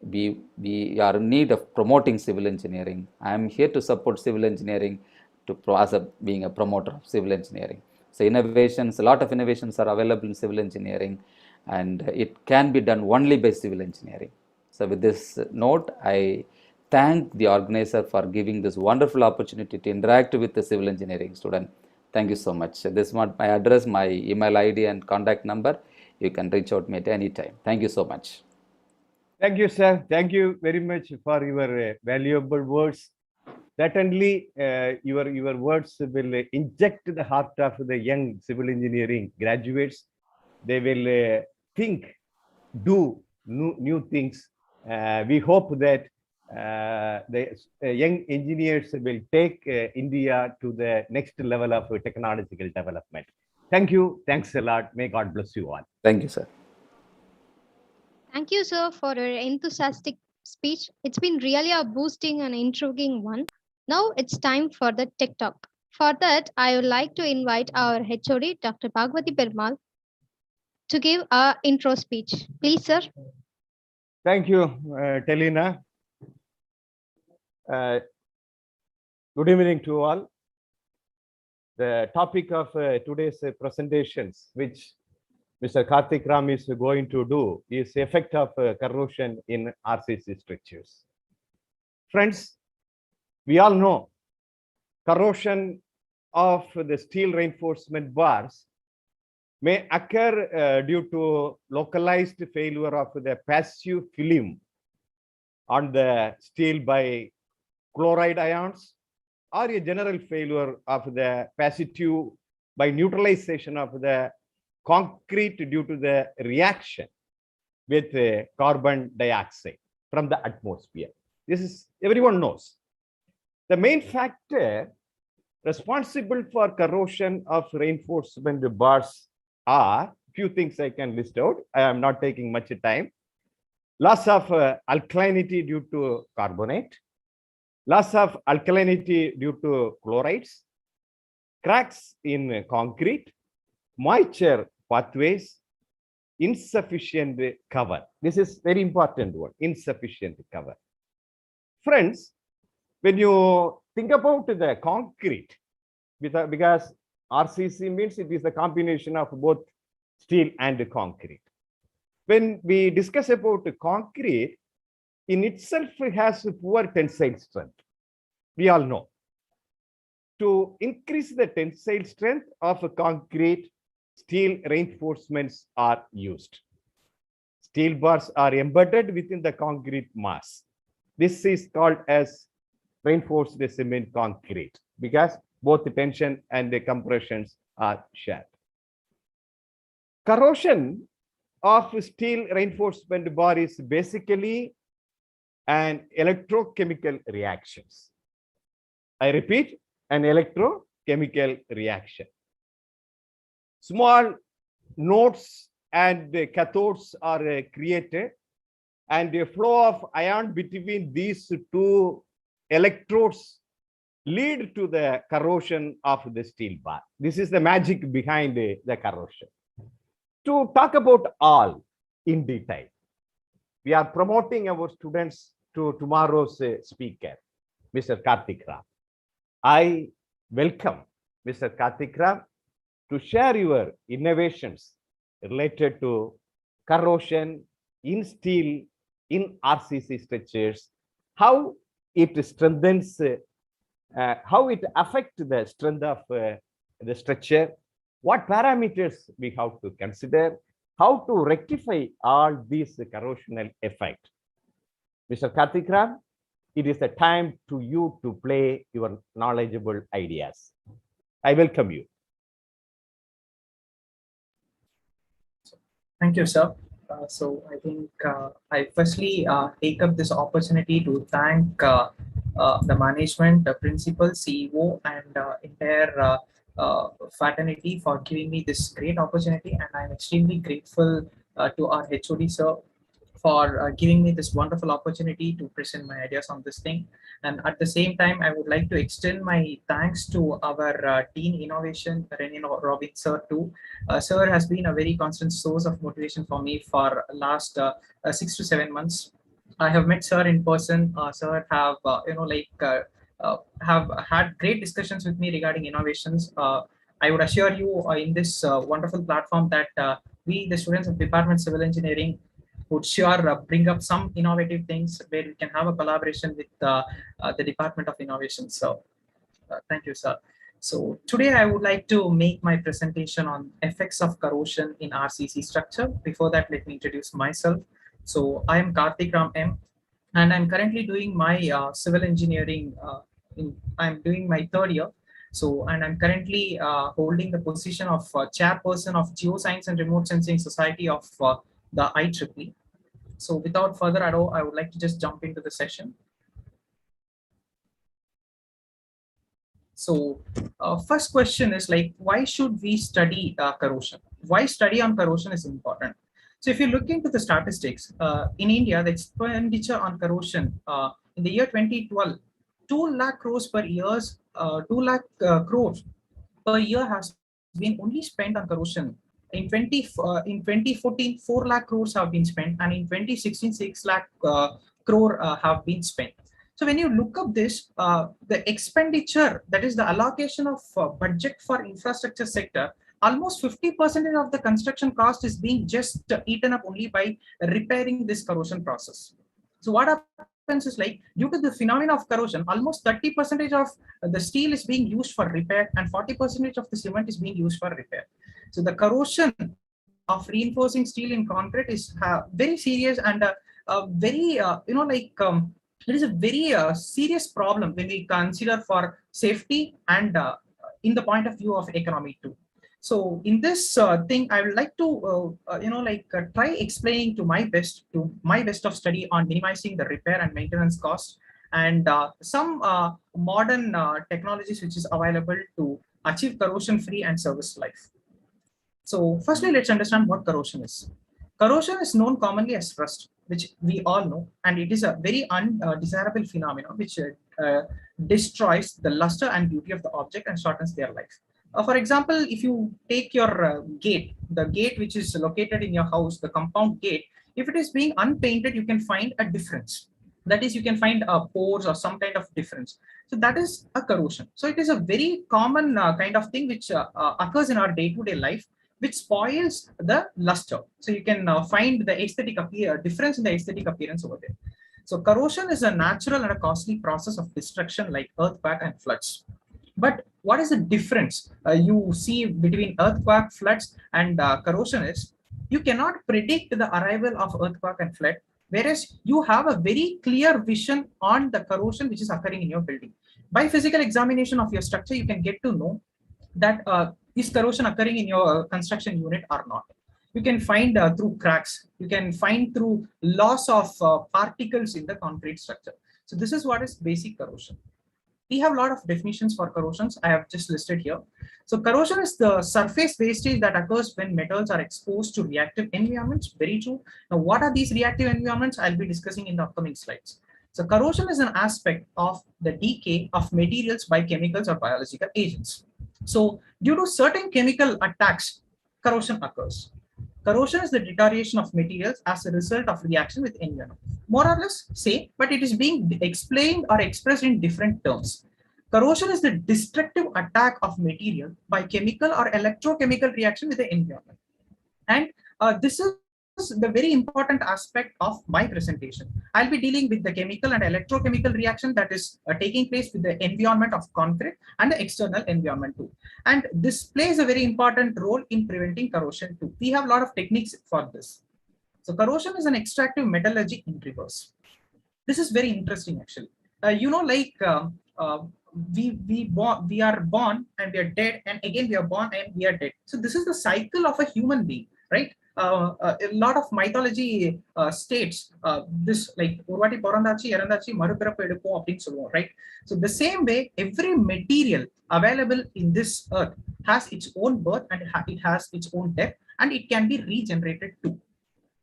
Speaker 4: We are in need of promoting civil engineering. I am here to support civil engineering being a promoter of civil engineering. So innovations, a lot of innovations are available in civil engineering, and it can be done only by civil engineering. So with this note, I thank the organizer for giving this wonderful opportunity to interact with the civil engineering student. Thank you so much. This is my address, my email ID and contact number. You can reach out to me at any time. Thank you so much.
Speaker 1: Thank you, sir. Thank you very much for your valuable words. Certainly, your words will inject the heart of the young civil engineering graduates. They will think, do new things. We hope that the young engineers will take India to the next level of technological development. Thank you. Thanks a lot. May God bless you all.
Speaker 4: Thank you, sir.
Speaker 5: Thank you, sir, for your enthusiastic speech. It's been really a boosting and intriguing one. Now it's time for the Tech Talk. For that, I would like to invite our HOD, Dr. Bhagwati Perumal, to give our intro speech. Please, sir.
Speaker 1: Thank you, Telina. Good evening to all. The topic of today's presentations, which Mr. Karthik Ram is going to do, is effect of corrosion in RCC structures. Friends, we all know corrosion of the steel reinforcement bars may occur due to localized failure of the passive film on the steel by chloride ions, or a general failure of the passive by neutralization of the concrete due to the reaction with carbon dioxide from the atmosphere. This is everyone knows. The main factor responsible for corrosion of reinforcement bars are few things I can list out. I am not taking much time. Loss of alkalinity due to carbonate, loss of alkalinity due to chlorides, cracks in concrete, moisture pathways, insufficient cover. This is very important word, insufficient cover. Friends, when you think about the concrete, because RCC means it is a combination of both steel and concrete. When we discuss about concrete, in itself has poor tensile strength. We all know. To increase the tensile strength of a concrete, steel reinforcements are used. Steel bars are embedded within the concrete mass. This is called as reinforced cement concrete because both the tension and the compressions are shared. Corrosion of steel reinforcement bar is basically an electrochemical reactions. I repeat, an electrochemical reaction. Small nodes and cathodes are created, and the flow of ion between these two electrodes lead to the corrosion of the steel bar. This is the magic behind the corrosion. To talk about all in detail, we are promoting our students to tomorrow's speaker, Mr. Karthik Ram. I welcome Mr. Karthik Ram to share your innovations related to corrosion in steel, in RCC structures, how it strengthens, how it affects the strength of the structure, what parameters we have to consider, how to rectify all these corrosional effects. Mr. Karthik Ram, it is the time to you to play your knowledgeable ideas. I welcome you.
Speaker 2: Thank you, sir. So I think I firstly take up this opportunity to thank the management, the principal, CEO, and entire fraternity for giving me this great opportunity. And I'm extremely grateful to our HOD, sir, for giving me this wonderful opportunity to present my ideas on this thing. And at the same time, I would like to extend my thanks to our Dean Innovation, René Robin, sir, too. Sir has been a very constant source of motivation for me for last 6 to 7 months. I have met sir in person. Sir have have had great discussions with me regarding innovations. I would assure you in this wonderful platform that we, the students of Department of Civil Engineering, would sure bring up some innovative things where we can have a collaboration with the Department of Innovation. So thank you, sir. So today I would like to make my presentation on effects of corrosion in RCC structure. Before that, let me introduce myself. So I am Karthik Ram M, and I'm currently doing my civil engineering. I'm doing my 3rd year. So, and I'm currently holding the position of chairperson of Geoscience and Remote Sensing Society of the IEEE. So without further ado, I would like to just jump into the session. So first question is like, why should we study corrosion? Why study on corrosion is important? So if you look into the statistics, in India, the expenditure on corrosion in the year 2012, 2 lakh crores per year, 2 lakh crores per year has been only spent on corrosion. In 2014, 4 lakh crores have been spent, and in 2016, 6 lakh crore have been spent. So when you look up this, the expenditure, that is the allocation of budget for infrastructure sector, almost 50% of the construction cost is being just eaten up only by repairing this corrosion process. So what is like, due to the phenomena of corrosion, almost 30% of the steel is being used for repair and 40% of the cement is being used for repair. So the corrosion of reinforcing steel in concrete is very serious and very, it is a very serious problem when we consider for safety and in the point of view of economy too. So in this thing, I would like to, try explaining to my best of study on minimizing the repair and maintenance costs and some modern technologies which is available to achieve corrosion-free and service life. So firstly, let's understand what corrosion is. Corrosion is known commonly as rust, which we all know, and it is a very undesirable phenomenon which destroys the luster and beauty of the object and shortens their life. For example, if you take your gate, the gate which is located in your house, the compound gate, if it is being unpainted, you can find a difference. That is, you can find pores or some kind of difference. So that is a corrosion. So it is a very common kind of thing which occurs in our day-to-day life, which spoils the luster. So you can find the aesthetic difference in the aesthetic appearance over there. So corrosion is a natural and a costly process of destruction like earthquake and floods. But what is the difference you see between earthquake, floods, and corrosion is you cannot predict the arrival of earthquake and flood, whereas you have a very clear vision on the corrosion which is occurring in your building. By physical examination of your structure, you can get to know that is corrosion occurring in your construction unit or not. You can find through cracks, you can find through loss of particles in the concrete structure. So this is what is basic corrosion. We have a lot of definitions for corrosions. I have just listed here. So corrosion is the surface wastage that occurs when metals are exposed to reactive environments. Very true. Now, what are these reactive environments? I'll be discussing in the upcoming slides. So corrosion is an aspect of the decay of materials by chemicals or biological agents. So due to certain chemical attacks, corrosion occurs. Corrosion is the deterioration of materials as a result of reaction with environment. More or less same, but it is being explained or expressed in different terms. Corrosion is the destructive attack of material by chemical or electrochemical reaction with the environment. And this is the very important aspect of my presentation. I'll be dealing with the chemical and electrochemical reaction that is taking place with the environment of concrete and the external environment too. And this plays a very important role in preventing corrosion too. We have a lot of techniques for this. So corrosion is an extractive metallurgy in reverse. This is very interesting actually. We are born and we are dead, and again we are born and we are dead. So this is the cycle of a human being, right? A lot of mythology states this like right? So the same way, every material available in this earth has its own birth and it has its own death, and it can be regenerated too.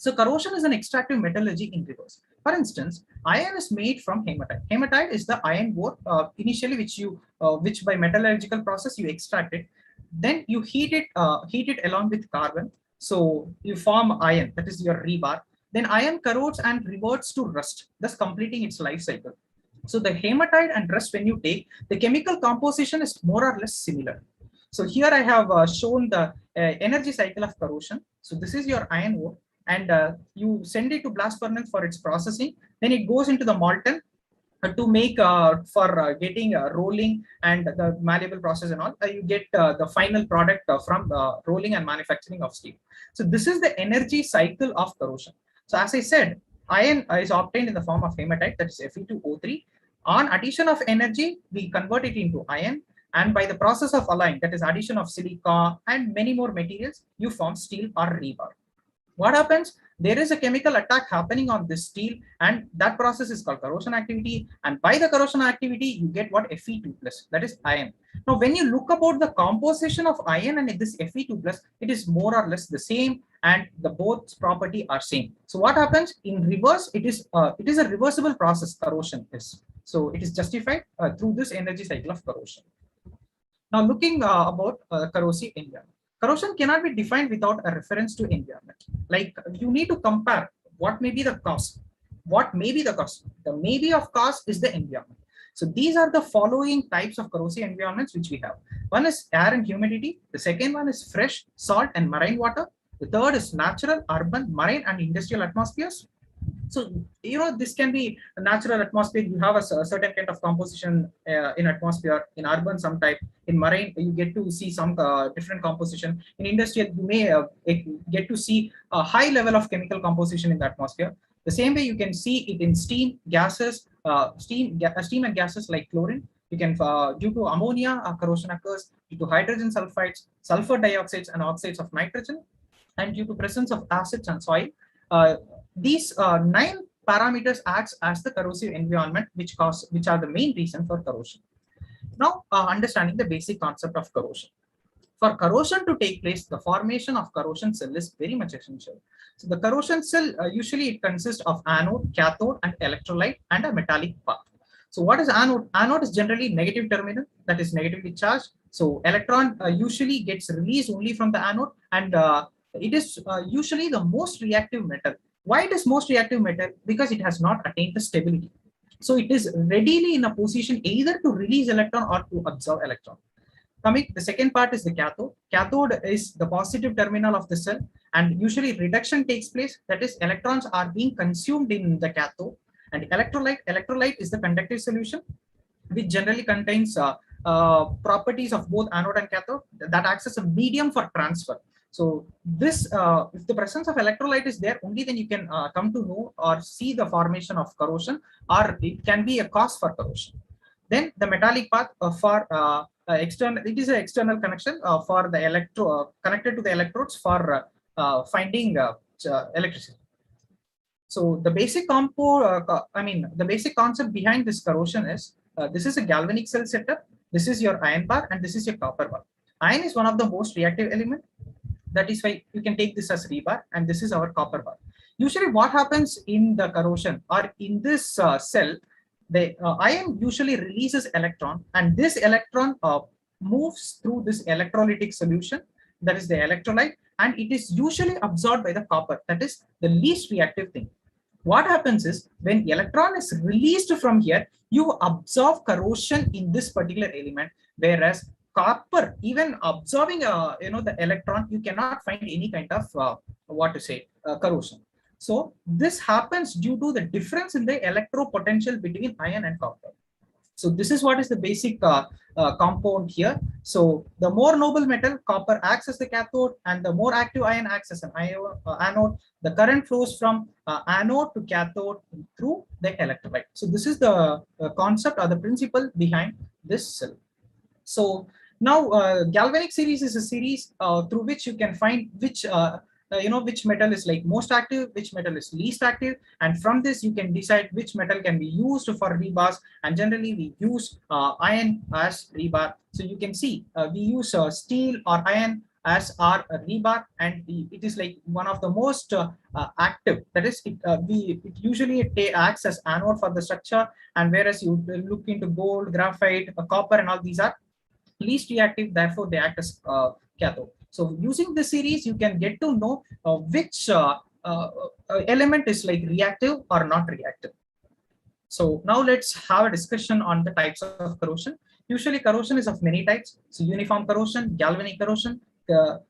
Speaker 2: So corrosion is an extractive metallurgy in reverse. For instance, iron is made from hematite. Hematite is the iron ore initially which by metallurgical process you extract it. Then you heat it along with carbon. So you form iron, that is your rebar. Then iron corrodes and reverts to rust, thus completing its life cycle. So the hematite and rust, when you take, the chemical composition is more or less similar. So here I have shown the energy cycle of corrosion. So this is your iron ore, and you send it to blast furnace for its processing. Then it goes into the molten to make for getting rolling and the malleable process and all. You get the final product from rolling and manufacturing of steel. So this is the energy cycle of corrosion. So as I said, iron is obtained in the form of hematite, that is Fe2O3. On addition of energy, we convert it into iron, and by the process of alloying, that is addition of silica and many more materials, you form steel or rebar. What happens? There is a chemical attack happening on this steel, and that process is called corrosion activity. And by the corrosion activity, you get what? Fe2+, that is iron. Now, when you look about the composition of iron and this Fe2+, it is more or less the same, and the both property are same. So what happens in reverse? It is a reversible process. Corrosion is. So it is justified through this energy cycle of corrosion. Now, looking about corrosive environment. Corrosion cannot be defined without a reference to environment. Like you need to compare what may be the cause. What may be the cause? The maybe of cause is the environment. So these are the following types of corrosive environments which we have. One is air and humidity. The second one is fresh, salt and marine water. The third is natural, urban, marine and industrial atmospheres. So, this can be a natural atmosphere. You have a certain kind of composition in atmosphere. In urban, some type. In marine, you get to see some different composition. In industrial, you may get to see a high level of chemical composition in the atmosphere. The same way you can see it in steam, gases, steam and gases like chlorine. You can, due to ammonia, corrosion occurs. Due to hydrogen sulfides, sulfur dioxides, and oxides of nitrogen, and due to presence of acids and soil. These 9 parameters acts as the corrosive environment, which are the main reason for corrosion. Now, understanding the basic concept of corrosion. For corrosion to take place, the formation of corrosion cell is very much essential. So the corrosion cell, usually it consists of anode, cathode, and electrolyte, and a metallic path. So what is anode? Anode is generally negative terminal, that is negatively charged. So electron usually gets released only from the anode, and it is usually the most reactive metal. Why it is most reactive metal? Because it has not attained the stability. So it is readily in a position either to release electron or to absorb electron. The second part is the cathode. Cathode is the positive terminal of the cell, and usually reduction takes place. That is, electrons are being consumed in the cathode. And electrolyte is the conductive solution, which generally contains properties of both anode and cathode that acts as a medium for transfer. So this, if the presence of electrolyte is there, only then you can come to know or see the formation of corrosion, or it can be a cause for corrosion. Then the metallic path for external, it is an external connection for the connected to the electrodes for finding electricity. So the basic the basic concept behind this corrosion is, this is a galvanic cell setup. This is your iron bar, and this is your copper bar. Iron is one of the most reactive element. That is why you can take this as rebar, and this is our copper bar. Usually what happens in the corrosion or in this cell, the iron usually releases electron, and this electron moves through this electrolytic solution, that is the electrolyte, and it is usually absorbed by the copper, that is the least reactive thing. What happens is, when electron is released from here, you absorb corrosion in this particular element, whereas copper, even absorbing the electron, you cannot find any kind of corrosion. So this happens due to the difference in the electropotential between iron and copper. So this is what is the basic compound here. So the more noble metal, copper, acts as the cathode, and the more active iron acts as an anode. The current flows from anode to cathode through the electrolyte. So this is the concept or the principle behind this cell. So now galvanic series is a series through which you can find which which metal is like most active, which metal is least active, and from this you can decide which metal can be used for rebars. And generally we use iron as rebar. So you can see we use steel or iron as our rebar, and it is like one of the most active. That is, it usually acts as anode for the structure, and whereas you look into gold, graphite, copper, and all these are least reactive, therefore they act as cathode. So using this series, you can get to know which element is like reactive or not reactive. So now let's have a discussion on the types of corrosion. Usually corrosion is of many types. So uniform corrosion, galvanic corrosion,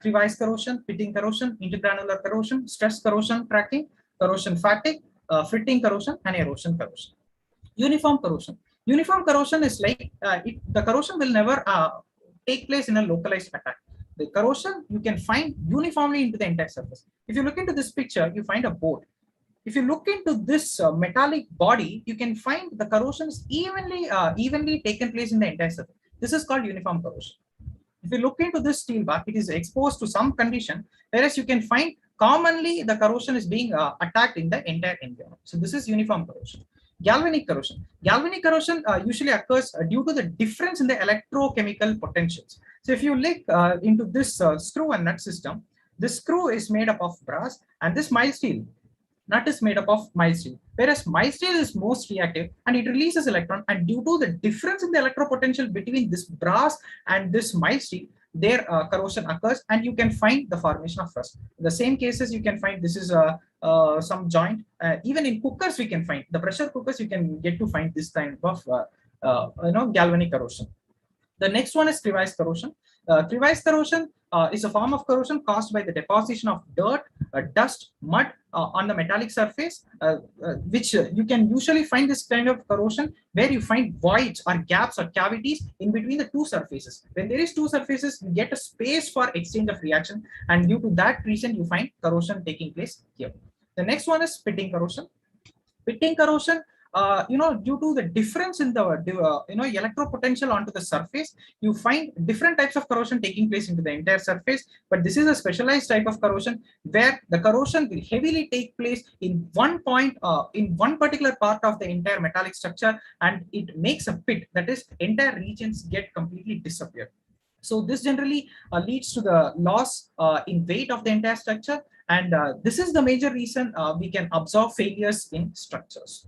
Speaker 2: crevice corrosion, pitting corrosion, intergranular corrosion, stress corrosion, cracking, corrosion fatigue, fritting corrosion, and erosion corrosion. Uniform corrosion. Uniform corrosion is like the corrosion will never take place in a localized attack. The corrosion you can find uniformly into the entire surface. If you look into this picture, you find a board. If you look into this metallic body, you can find the corrosion is evenly taken place in the entire surface. This is called uniform corrosion. If you look into this steel bar, it is exposed to some condition, whereas you can find commonly the corrosion is being attacked in the entire environment. So this is uniform corrosion. Galvanic corrosion. Galvanic corrosion usually occurs due to the difference in the electrochemical potentials. So if you look into this screw and nut system, this screw is made up of brass, and this mild steel nut is made up of mild steel. Whereas mild steel is most reactive and it releases electron, and due to the difference in the electropotential between this brass and this mild steel, their corrosion occurs, and you can find the formation of rust. In the same cases, you can find this is some joint. Even in cookers, we can find the pressure cookers. You can get to find this kind of galvanic corrosion. The next one is crevice corrosion. Crevice corrosion is a form of corrosion caused by the deposition of dirt, dust, mud, on the metallic surface, which you can usually find this kind of corrosion where you find voids or gaps or cavities in between the two surfaces. When there is two surfaces, you get a space for exchange of reaction, and due to that reason, you find corrosion taking place here. The next one is pitting corrosion. Pitting corrosion, due to the difference in the electropotential onto the surface, you find different types of corrosion taking place into the entire surface. But this is a specialized type of corrosion where the corrosion will heavily take place in one point, in one particular part of the entire metallic structure, and it makes a pit. That is, entire regions get completely disappeared. So this generally leads to the loss in weight of the entire structure, and this is the major reason we can observe failures in structures.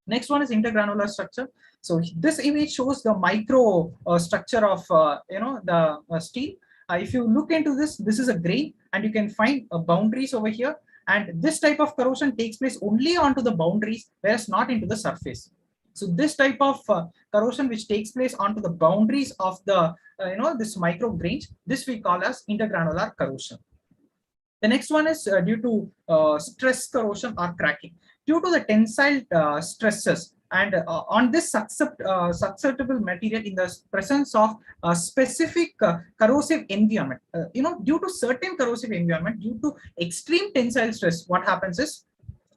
Speaker 2: Next one is intergranular structure. So this image shows the micro structure of the steel. If you look into this, this is a grain, and you can find boundaries over here. And this type of corrosion takes place only onto the boundaries, whereas not into the surface. So this type of corrosion which takes place onto the boundaries of the this micro grains, this we call as intergranular corrosion. The next one is due to stress corrosion or cracking. Due to the tensile stresses and on this susceptible material in the presence of a specific corrosive environment, due to certain corrosive environment, due to extreme tensile stress, what happens is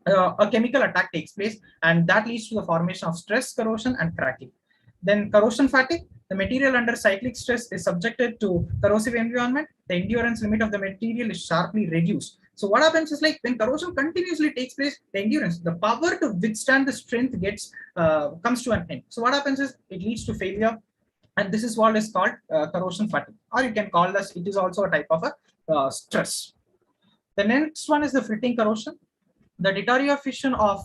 Speaker 2: a chemical attack takes place, and that leads to the formation of stress corrosion and cracking. Then corrosion fatigue. The material under cyclic stress is subjected to corrosive environment. The endurance limit of the material is sharply reduced. So what happens is, like, when corrosion continuously takes place, the endurance, the power to withstand the strength gets comes to an end. So what happens is it leads to failure, and this is what is called corrosion fatigue, or you can call this, it is also a type of a stress. The next one is the fritting corrosion. The deterioration of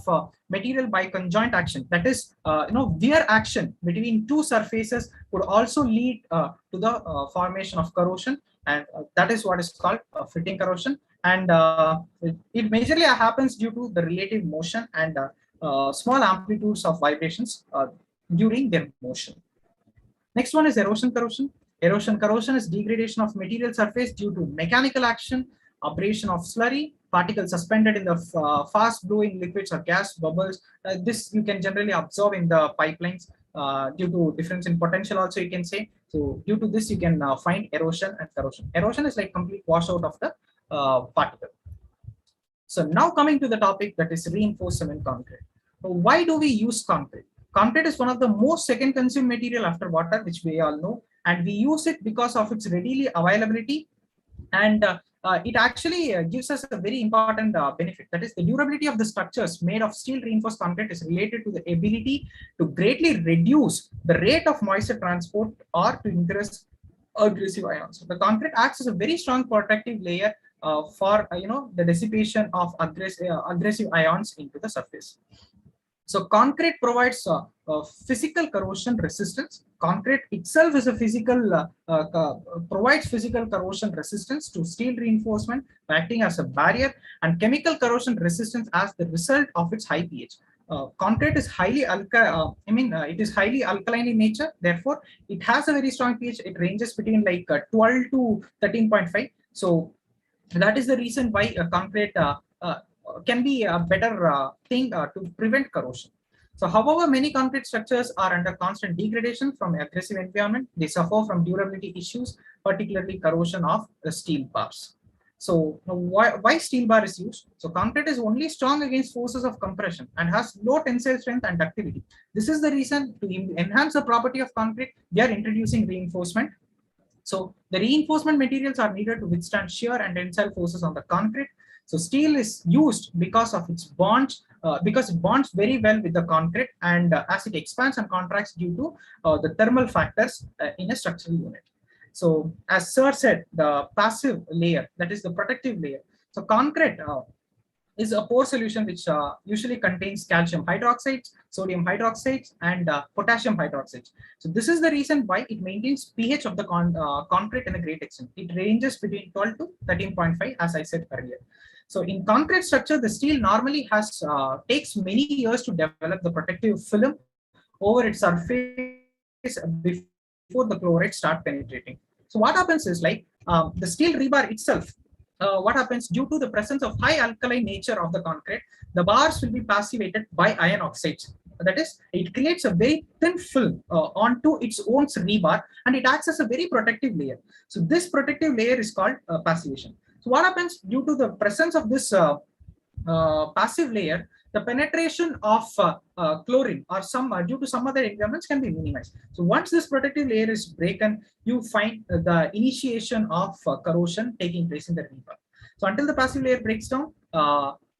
Speaker 2: material by conjoint action, that is, wear action between two surfaces, could also lead to the formation of corrosion, and that is what is called fritting corrosion. And it majorly happens due to the relative motion and small amplitudes of vibrations during their motion. Next one is erosion corrosion. Erosion corrosion is degradation of material surface due to mechanical action, abrasion of slurry, particles suspended in the fast blowing liquids or gas bubbles. This you can generally observe in the pipelines due to difference in potential also, you can say. So due to this, you can find erosion and corrosion. Erosion is like complete washout of the particle. So now coming to the topic, that is reinforced cement concrete. So why do we use concrete? Concrete is one of the most second consumed material after water, which we all know, and we use it because of its readily availability, and it actually gives us a very important benefit. That is, the durability of the structures made of steel reinforced concrete is related to the ability to greatly reduce the rate of moisture transport or to increase aggressive ions. The concrete acts as a very strong protective layer for the dissipation of aggressive ions into the surface. So concrete provides physical corrosion resistance. Concrete itself is a physical provides physical corrosion resistance to steel reinforcement, acting as a barrier, and chemical corrosion resistance as the result of its high pH. Concrete is highly it is highly alkaline in nature. Therefore, it has a very strong pH. It ranges between like 12 to 13.5. So that is the reason why concrete can be a better thing to prevent corrosion. So however, many concrete structures are under constant degradation from aggressive environment. They suffer from durability issues, particularly corrosion of the steel bars. So why steel bar is used? So concrete is only strong against forces of compression and has low tensile strength and ductility. This is the reason, to enhance the property of concrete, we are introducing reinforcement. So the reinforcement materials are needed to withstand shear and tensile forces on the concrete. So steel is used because of its bonds, because it bonds very well with the concrete, and as it expands and contracts due to the thermal factors in a structural unit. So as Sir said, the passive layer, that is the protective layer. So concrete is a pore solution which usually contains calcium hydroxides, sodium hydroxides, and potassium hydroxides. So this is the reason why it maintains pH of the concrete in a great extent. It ranges between 12 to 13.5, as I said earlier. So in concrete structure, the steel normally has takes many years to develop the protective film over its surface before the chloride start penetrating. So what happens is, like, the steel rebar itself what happens due to the presence of high alkaline nature of the concrete, the bars will be passivated by iron oxides. That is, it creates a very thin film onto its own rebar, and it acts as a very protective layer. So this protective layer is called passivation. So what happens due to the presence of this passive layer, the penetration of chlorine or some due to some other environments can be minimized. So once this protective layer is broken, you find the initiation of corrosion taking place in the rebar. So until the passive layer breaks down,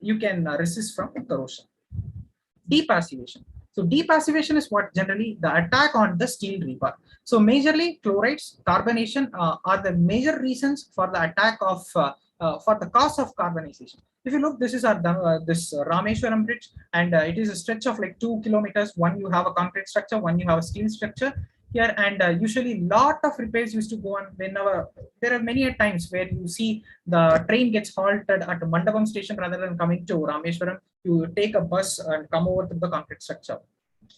Speaker 2: you can resist from corrosion. Depassivation. So depassivation is what generally the attack on the steel rebar. So majorly chlorides, carbonation are the major reasons for the attack of for the cause of carbonization. If you look, this is our this Rameshwaram bridge, and it is a stretch of like 2 kilometers. One you have a concrete structure, one you have a steel structure here, and usually lot of repairs used to go on whenever there are many times where you see the train gets halted at Mandapam station rather than coming to Rameshwaram. You take a bus and come over to the concrete structure.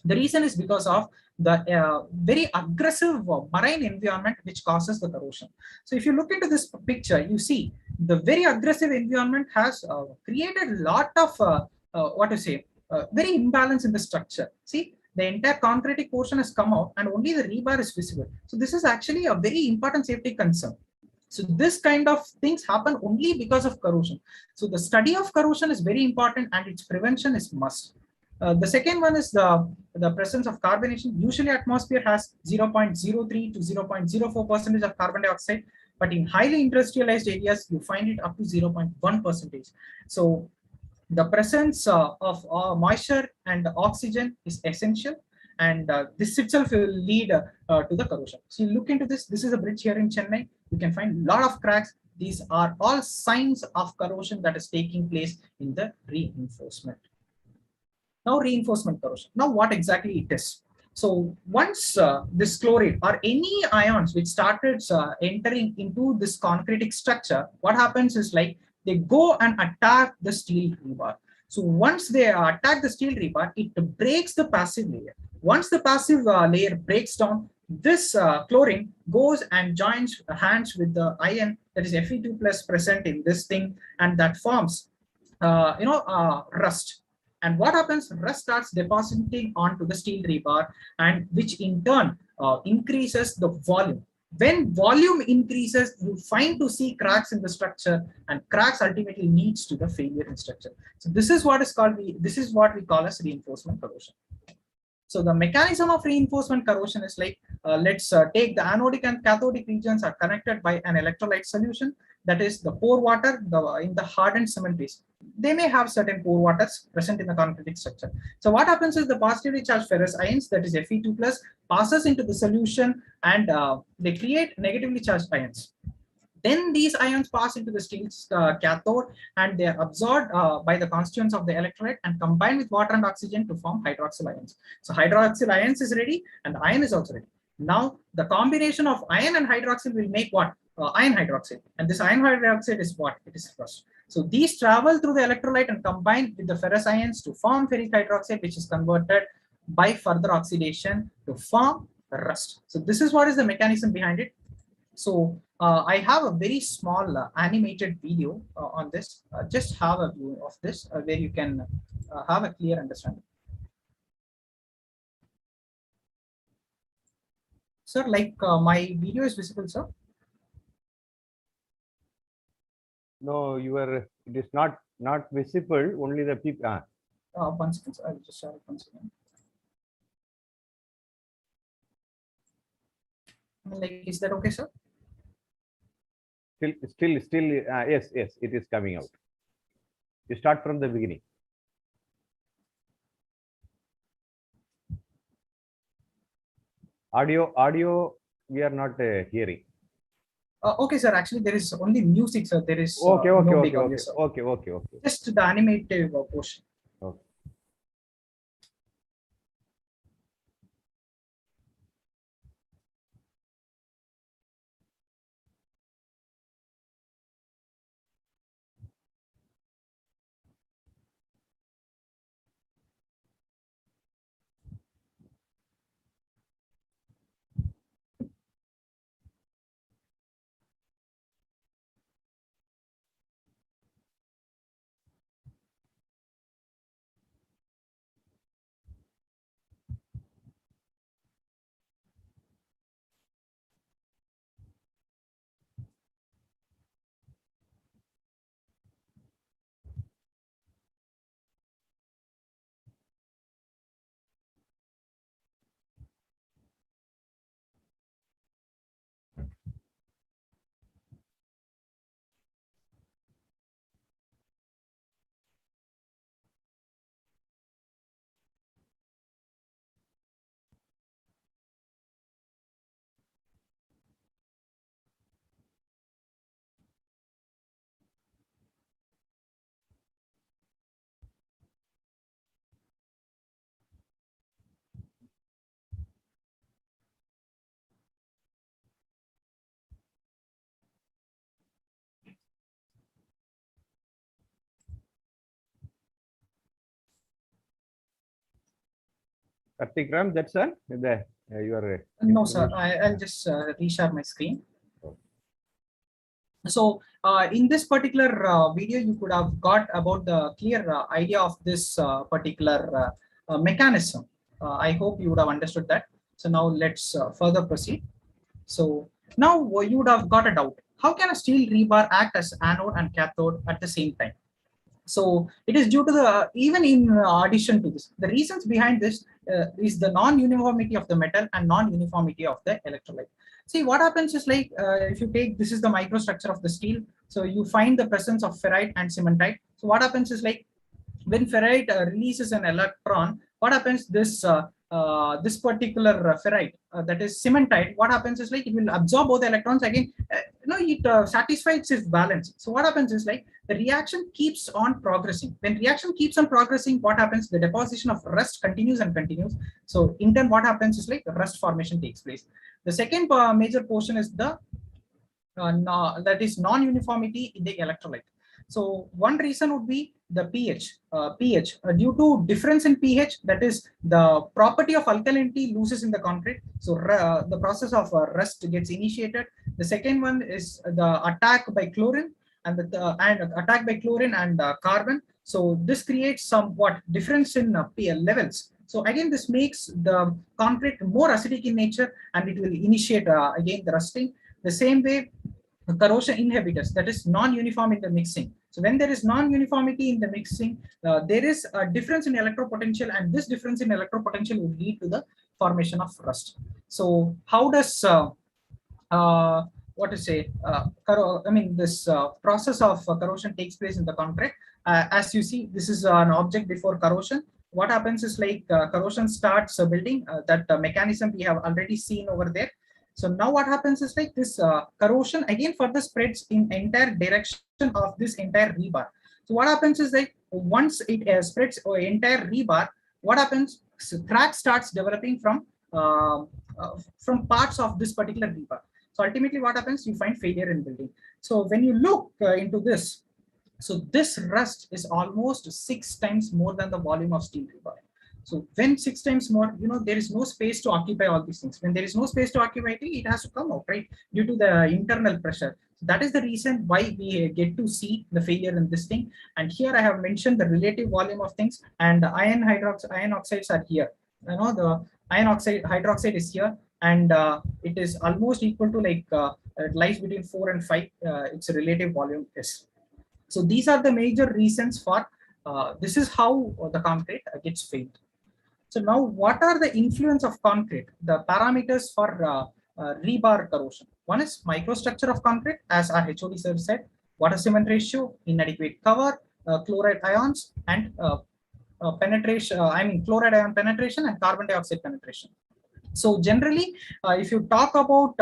Speaker 2: The reason is because of the very aggressive marine environment which causes the corrosion. So if you look into this picture, you see the very aggressive environment has created a lot of what to say, very imbalance in the structure. See, the entire concretic portion has come out and only the rebar is visible. So this is actually a very important safety concern. So this kind of things happen only because of corrosion. So the study of corrosion is very important and its prevention is must. The second one is the presence of carbonation. Usually atmosphere has 0.03 to 0.04% of carbon dioxide, but in highly industrialized areas, you find it up to 0.1%. So the presence of moisture and oxygen is essential, and this itself will lead to the corrosion. So you look into this. This is a bridge here in Chennai. You can find a lot of cracks. These are all signs of corrosion that is taking place in the reinforcement. Now reinforcement corrosion. Now what exactly it is? So once this chloride or any ions which started entering into this concretic structure, what happens is like they go and attack the steel rebar. So once they attack the steel rebar, it breaks the passive layer. Once the passive layer breaks down, this chlorine goes and joins hands with the iron, that is Fe2 plus present in this thing, and that forms rust. And what happens? Rust starts depositing onto the steel rebar, and which in turn increases the volume. When volume increases, you find to see cracks in the structure, and cracks ultimately leads to the failure in structure. So this is what is called this is what we call as reinforcement corrosion. So the mechanism of reinforcement corrosion is like, let's take the anodic and cathodic regions are connected by an electrolyte solution, that is the pore water in the hardened cement base. They may have certain pore waters present in the concretic structure. So what happens is the positively charged ferrous ions, that is Fe2 plus, passes into the solution, and they create negatively charged ions. Then these ions pass into the steel cathode, and they are absorbed by the constituents of the electrolyte and combined with water and oxygen to form hydroxyl ions. So hydroxyl ions is ready, and iron is also ready. Now the combination of iron and hydroxyl will make what? Iron hydroxide. And this iron hydroxide is what? It is rust. So these travel through the electrolyte and combine with the ferrous ions to form ferric hydroxide, which is converted by further oxidation to form rust. So this is what is the mechanism behind it. So I have a very small animated video on this. Just have a view of this where you can have a clear understanding. Sir, like my video is visible, sir?
Speaker 1: No, it is not visible. Only the people.
Speaker 2: 1 second, sir. I will just share it once again. Like, is that okay, sir?
Speaker 1: Still, yes, it is coming out. You start from the beginning. Audio, we are not hearing.
Speaker 2: Okay, sir. Actually, there is only music, sir. There is
Speaker 1: okay.
Speaker 2: Okay. Just the animative portion.
Speaker 1: Okay. Kartik Ram, that's all. Your
Speaker 2: No, sir. I'll just reshare my screen. So in this particular video, you could have got about the clear idea of this particular mechanism. I hope you would have understood that. So now let's further proceed. So now you would have got a doubt. How can a steel rebar act as anode and cathode at the same time? So it is due to the, even in addition to this, the reasons behind this is the non-uniformity of the metal and non-uniformity of the electrolyte. See, what happens is like, if you take, this is the microstructure of the steel. So you find the presence of ferrite and cementite. So what happens is like, when ferrite releases an electron, what happens, this this particular ferrite, that is cementite, what happens is like, it will absorb both the electrons again, it satisfies its balance. So what happens is like, the reaction keeps on progressing. When reaction keeps on progressing, what happens, the deposition of rust continues and continues. So in turn, what happens is like, the rust formation takes place. The second major portion is the that is non-uniformity in the electrolyte. So one reason would be the pH. Due to difference in pH, that is the property of alkalinity loses in the concrete. So the process of rust gets initiated. The second one is the attack by chlorine and attack by chlorine and carbon. So this creates somewhat difference in pH levels. So again, this makes the concrete more acidic in nature, and it will initiate again the rusting. The same way, corrosion inhibitors, that is non-uniform in the mixing. So when there is non-uniformity in the mixing, there is a difference in electropotential, and this difference in electropotential will lead to the formation of rust. So how does this process of corrosion takes place in the concrete? As you see, this is an object before corrosion. What happens is like, corrosion starts building. That mechanism we have already seen over there. So now what happens is like, this corrosion again further spreads in entire direction of this entire rebar. So what happens is like, once it spreads entire rebar, what happens? So crack starts developing from parts of this particular rebar. So ultimately what happens? You find failure in building. So when you look into this, so this rust is almost 6 times more than the volume of steel rebar. So when 6 times more, there is no space to occupy all these things. When there is no space to occupy, it has to come out, right? Due to the internal pressure. So that is the reason why we get to see the failure in this thing. And here I have mentioned the relative volume of things, and the iron oxides are here. The iron hydroxide is here, and it is almost equal to like, it lies between 4 and 5. Its relative volume is. So these are the major reasons for, this is how the concrete gets failed. So now, what are the influence of concrete? The parameters for rebar corrosion. One is microstructure of concrete, as our HOD sir said, water cement ratio, inadequate cover, chloride ions, and penetration. Chloride ion penetration and carbon dioxide penetration. So generally, if you talk about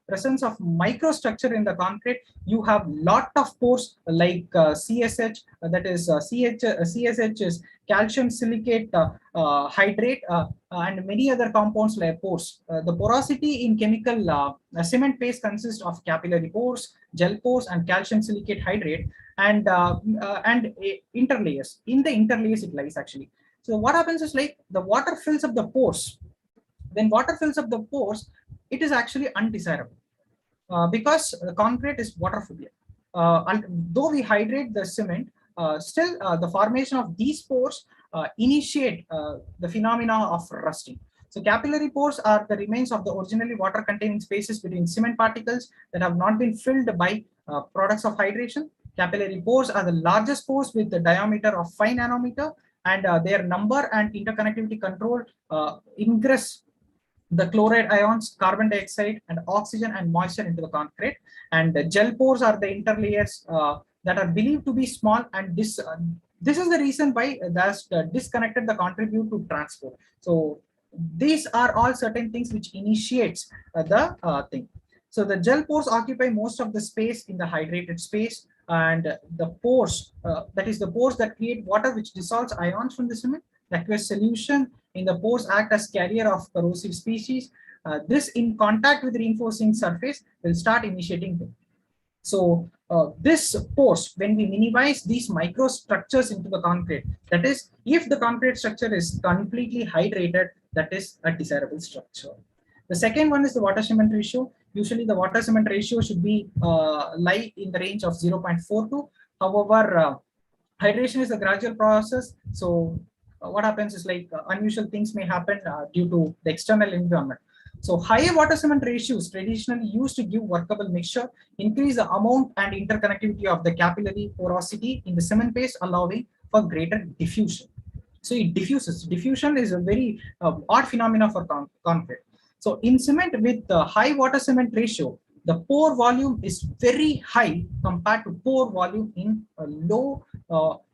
Speaker 2: presence of microstructure in the concrete, you have lot of pores like CSH, that is CSH is calcium silicate hydrate, and many other compounds like pores. The porosity in chemical cement paste consists of capillary pores, gel pores, and calcium silicate hydrate, and interlayers. In the interlayers it lies actually. So what happens is like, the water fills up the pores. When water fills up the pores, it is actually undesirable because concrete is water phobia. Though we hydrate the cement, still the formation of these pores initiate the phenomena of rusting. So capillary pores are the remains of the originally water containing spaces between cement particles that have not been filled by products of hydration. Capillary pores are the largest pores with the diameter of 5 nanometer, and their number and interconnectivity control ingress the chloride ions, carbon dioxide, and oxygen and moisture into the concrete. And the gel pores are the interlayers that are believed to be small, and this is the reason why that's disconnected the contribute to transport. So these are all certain things which initiates the thing. So the gel pores occupy most of the space in the hydrated space, and the pores, that is the pores that create water which dissolves ions from the cement. The aqueous solution in the pores act as carrier of corrosive species. This in contact with reinforcing surface will start initiating them. So this pores, when we minimize these microstructures into the concrete, that is, if the concrete structure is completely hydrated, that is a desirable structure. The second one is the water cement ratio. Usually the water cement ratio should be lie in the range of 0.42. However, hydration is a gradual process. So what happens is like unusual things may happen due to the external environment. So higher water cement ratios traditionally used to give workable mixture, increase the amount and interconnectivity of the capillary porosity in the cement paste, allowing for greater diffusion. So it diffuses. Diffusion is a very odd phenomena for concrete. So in cement with the high water cement ratio, the pore volume is very high compared to pore volume in a low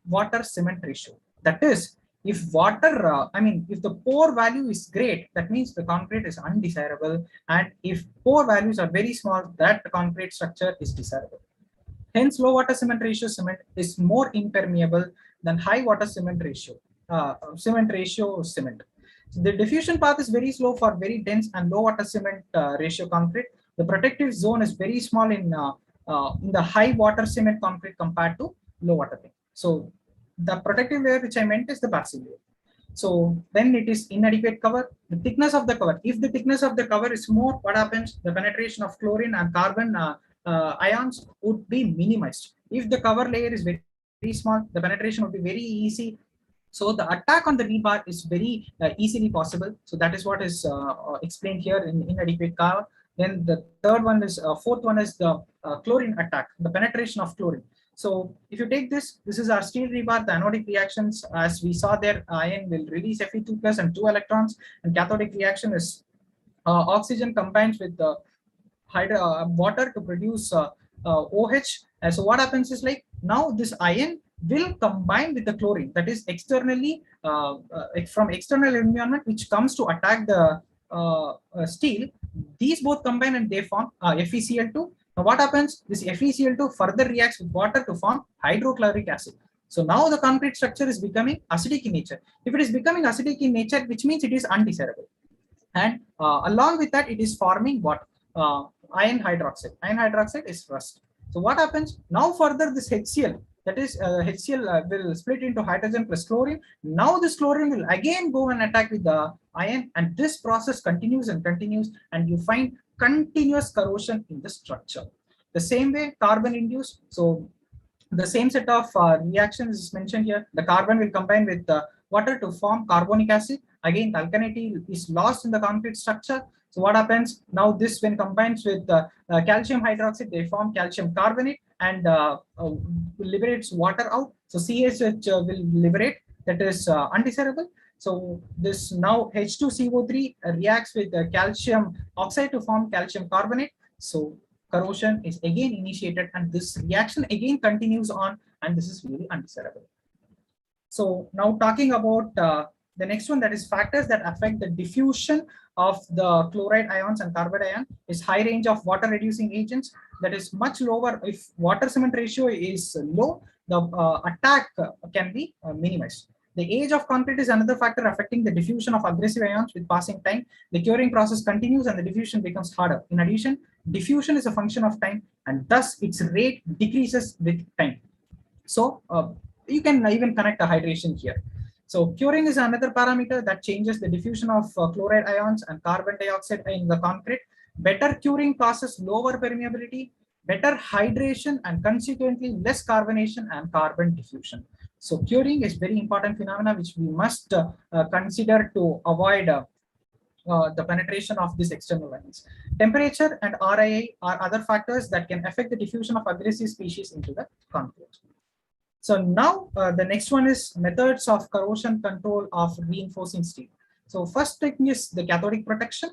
Speaker 2: water cement ratio. That is, if water, if the pore value is great, that means the concrete is undesirable. And if pore values are very small, that concrete structure is desirable. Hence, low water cement ratio cement is more impermeable than high water cement ratio cement. So the diffusion path is very slow for very dense and low water cement ratio concrete. The protective zone is very small in the high water cement concrete compared to low water thing. So the protective layer which I meant is the passive layer. So then it is inadequate cover. The thickness of the cover. If the thickness of the cover is more, what happens? The penetration of chlorine and carbon ions would be minimized. If the cover layer is very, very small, the penetration would be very easy. So the attack on the rebar is very easily possible. So that is what is explained here in inadequate cover. Then the fourth one is the chlorine attack, the penetration of chlorine. So if you take this is our steel rebar, the anodic reactions, as we saw there, iron will release Fe2 plus and 2 electrons, and cathodic reaction is oxygen combines with the water to produce OH. So what happens is like now this iron will combine with the chlorine, that is externally from external environment which comes to attack the steel. These both combine and they form FeCl2. Now what happens? This FeCl2 further reacts with water to form hydrochloric acid. So now the concrete structure is becoming acidic in nature. If it is becoming acidic in nature, which means it is undesirable. And along with that, it is forming what? Iron hydroxide. Iron hydroxide is rust. So what happens? Now further this HCl, that is HCl will split into hydrogen plus chlorine. Now this chlorine will again go and attack with the iron, and this process continues and continues, and you find continuous corrosion in the structure. The same way carbon induced. So the same set of reactions is mentioned here. The carbon will combine with water to form carbonic acid. Again, the alkalinity is lost in the concrete structure. So what happens? Now this when combines with calcium hydroxide, they form calcium carbonate and liberates water out. So CH will liberate, that is undesirable. So this now H2CO3 reacts with calcium oxide to form calcium carbonate. So corrosion is again initiated, and this reaction again continues on, and this is really undesirable. So now talking about the next one, that is factors that affect the diffusion of the chloride ions and carbide ion, is high range of water reducing agents, that is much lower. If water cement ratio is low, the attack can be minimized. The age of concrete is another factor affecting the diffusion of aggressive ions with passing time. The curing process continues and the diffusion becomes harder. In addition, diffusion is a function of time, and thus its rate decreases with time. So you can even connect a hydration here. So curing is another parameter that changes the diffusion of chloride ions and carbon dioxide in the concrete. Better curing causes lower permeability, better hydration, and consequently less carbonation and carbon diffusion. So curing is very important phenomena which we must consider to avoid the penetration of these external ions. Temperature and RIA are other factors that can affect the diffusion of aggressive species into the concrete. So now the next one is methods of corrosion control of reinforcing steel. So first technique is the cathodic protection.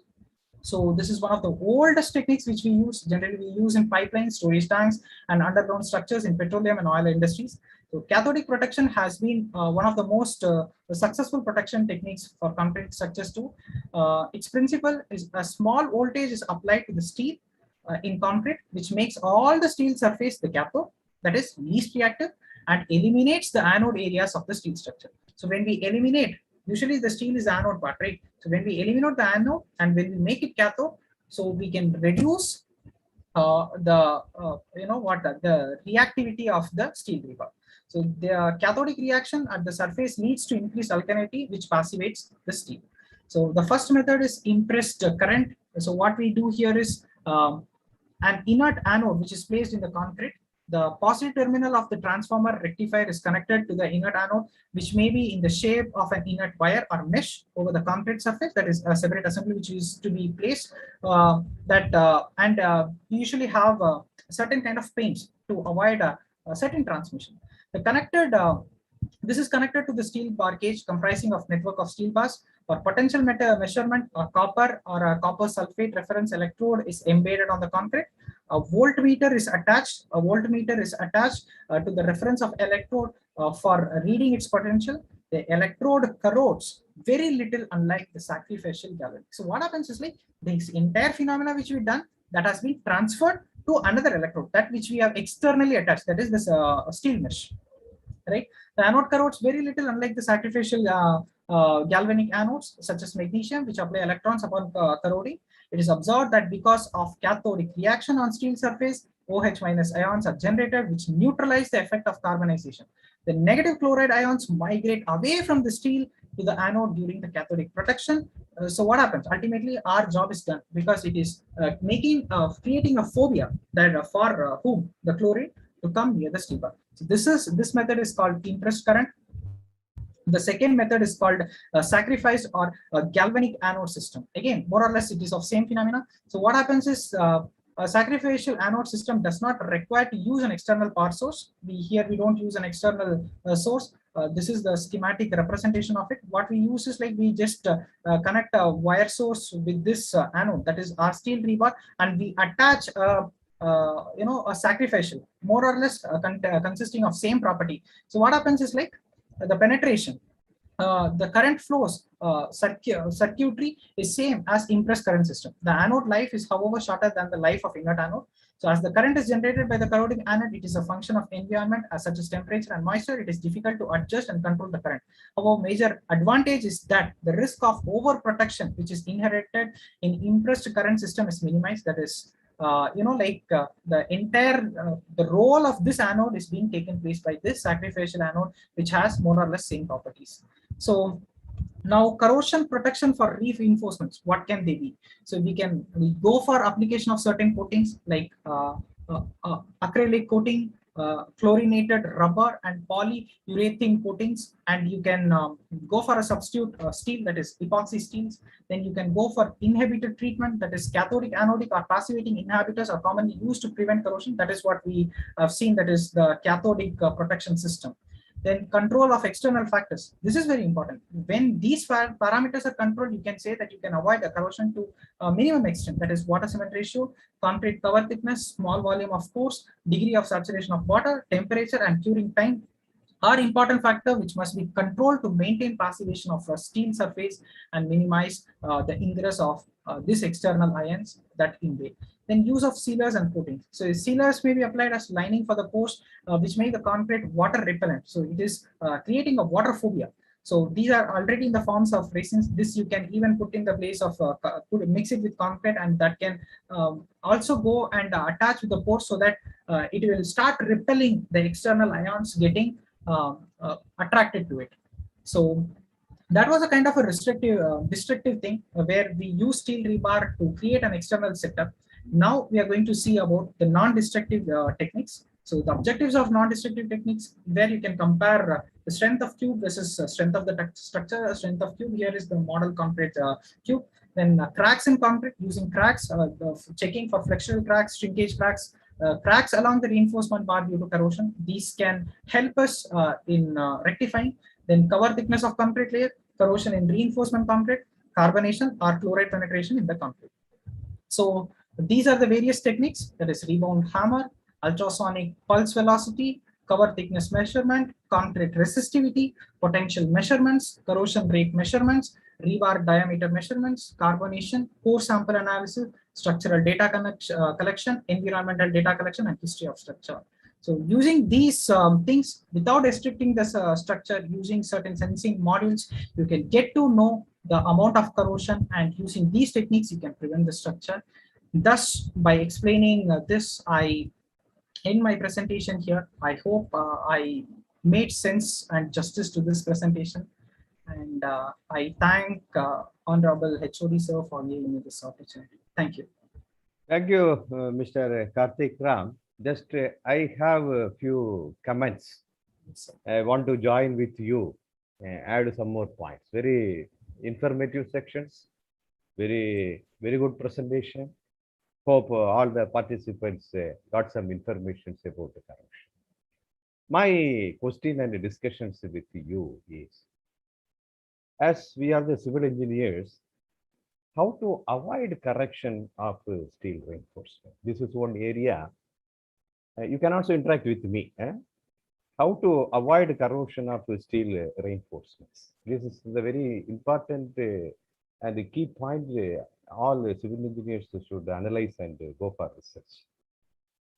Speaker 2: So this is one of the oldest techniques which we use. Generally, we use in pipelines, storage tanks, and underground structures in petroleum and oil industries. So cathodic protection has been one of the most successful protection techniques for concrete structures too. Its principle is a small voltage is applied to the steel in concrete, which makes all the steel surface the cathode, that is least reactive, and eliminates the anode areas of the steel structure. So when we eliminate, usually the steel is anode part, right? So when we eliminate the anode and when we make it cathode, so we can reduce the reactivity of the steel rebar. So the cathodic reaction at the surface leads to increased alkalinity, which passivates the steel. So the first method is impressed current. So what we do here is an inert anode which is placed in the concrete. The positive terminal of the transformer rectifier is connected to the inert anode, which may be in the shape of an inert wire or mesh over the concrete surface. That is a separate assembly which is to be placed. We usually have a certain kind of paints to avoid a certain transmission. This is connected to the steel bar cage comprising of network of steel bars. For potential measurement, a copper or a copper sulfate reference electrode is embedded on the concrete. A voltmeter is attached. To the reference of electrode for reading its potential. The electrode corrodes very little, unlike the sacrificial galvanic. So what happens is like this entire phenomena which we've done that has been transferred to another electrode, that which we have externally attached. That is this steel mesh. Right, the anode corrodes very little, unlike the sacrificial galvanic anodes such as magnesium, which apply electrons upon corroding. It is observed that because of cathodic reaction on steel surface, OH minus ions are generated, which neutralize the effect of carbonization. The negative chloride ions migrate away from the steel to the anode during the cathodic protection. So what happens? Ultimately, our job is done because it is creating a phobia that for whom the chloride to come near the steel bar. So this method is called impressed current. The second method is called sacrifice or galvanic anode system. Again, more or less it is of same phenomena. So what happens is a sacrificial anode system does not require to use an external power source. We don't use an external source. This is the schematic representation of it. What we use is like we just connect a wire source with this anode, that is our steel rebar, and we attach a sacrificial, more or less consisting of same property. So what happens is like the penetration, the current flows circuitry is same as impressed current system. The anode life is however shorter than the life of inert anode. So as the current is generated by the corroding anode, it is a function of environment as such as temperature and moisture. It is difficult to adjust and control the current. However, major advantage is that the risk of overprotection, which is inherited in impressed current system, is minimized. That is, the entire the role of this anode is being taken place by this sacrificial anode, which has more or less same properties. So now corrosion protection for reef reinforcements, what can they be? So we go for application of certain coatings like acrylic coating, fluorinated rubber and polyurethane coatings, and you can go for a substitute steel, that is epoxy steels. Then you can go for inhibitor treatment, that is cathodic, anodic or passivating inhibitors are commonly used to prevent corrosion. That is what we have seen, that is the cathodic protection system. Then control of external factors. This is very important. When these parameters are controlled, you can say that you can avoid a corrosion to a minimum extent. That is water cement ratio, concrete cover thickness, small volume of pores, degree of saturation of water, temperature and curing time are important factor which must be controlled to maintain passivation of a steel surface and minimize the ingress of these external ions that invade. Then use of sealers and coatings. So sealers may be applied as lining for the pores, which make the concrete water repellent. So it is creating a water phobia. So these are already in the forms of resins. This you can even put in the place of mix it with concrete, and that can also go and attach with the pores so that it will start repelling the external ions getting attracted to it. So that was a kind of a restrictive thing where we use steel rebar to create an external setup. Now we are going to see about the non-destructive techniques. So the objectives of non-destructive techniques, where you can compare the strength of cube versus strength of the structure. Strength of cube here is the model concrete cube. Then cracks in concrete, using cracks, checking for flexural cracks, shrinkage cracks, cracks along the reinforcement bar due to corrosion. These can help us in rectifying. Then cover thickness of concrete layer, corrosion in reinforcement concrete, carbonation or chloride penetration in the concrete. So these are the various techniques, that is rebound hammer, ultrasonic pulse velocity, cover thickness measurement, concrete resistivity, potential measurements, corrosion rate measurements, rebar diameter measurements, carbonation, core sample analysis, structural data collection, environmental data collection, and history of structure. So using these things without restricting the structure, using certain sensing modules, you can get to know the amount of corrosion, and using these techniques, you can prevent the structure. Thus, by explaining this, I end my presentation here. I hope I made sense and justice to this presentation. And I thank Honorable HOD sir for giving me this opportunity. Thank you.
Speaker 1: Thank you, Mr. Karthik Ram. Just I have a few comments. I want to join with you, add some more points. Very informative sections, very good presentation. Hope all the participants got some information about the corrosion. My question and discussions with you is, as we are the civil engineers, how to avoid correction of steel reinforcement? This is one area. You can also interact with me. How to avoid corrosion of steel reinforcements? This is the very important and the key point all civil engineers should analyze and go for research.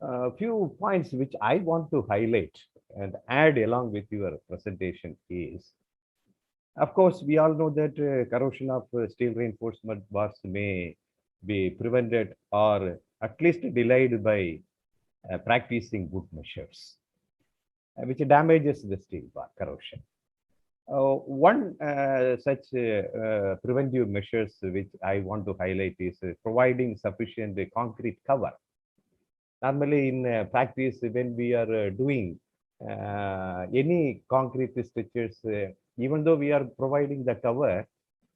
Speaker 1: A few points which I want to highlight and add along with your presentation is, of course, we all know that corrosion of steel reinforcement bars may be prevented or at least delayed by practicing good measures, which damages the steel bar corrosion. One such preventive measures which I want to highlight is providing sufficient concrete cover. Normally in practice, when we are doing any concrete structures, even though we are providing the cover,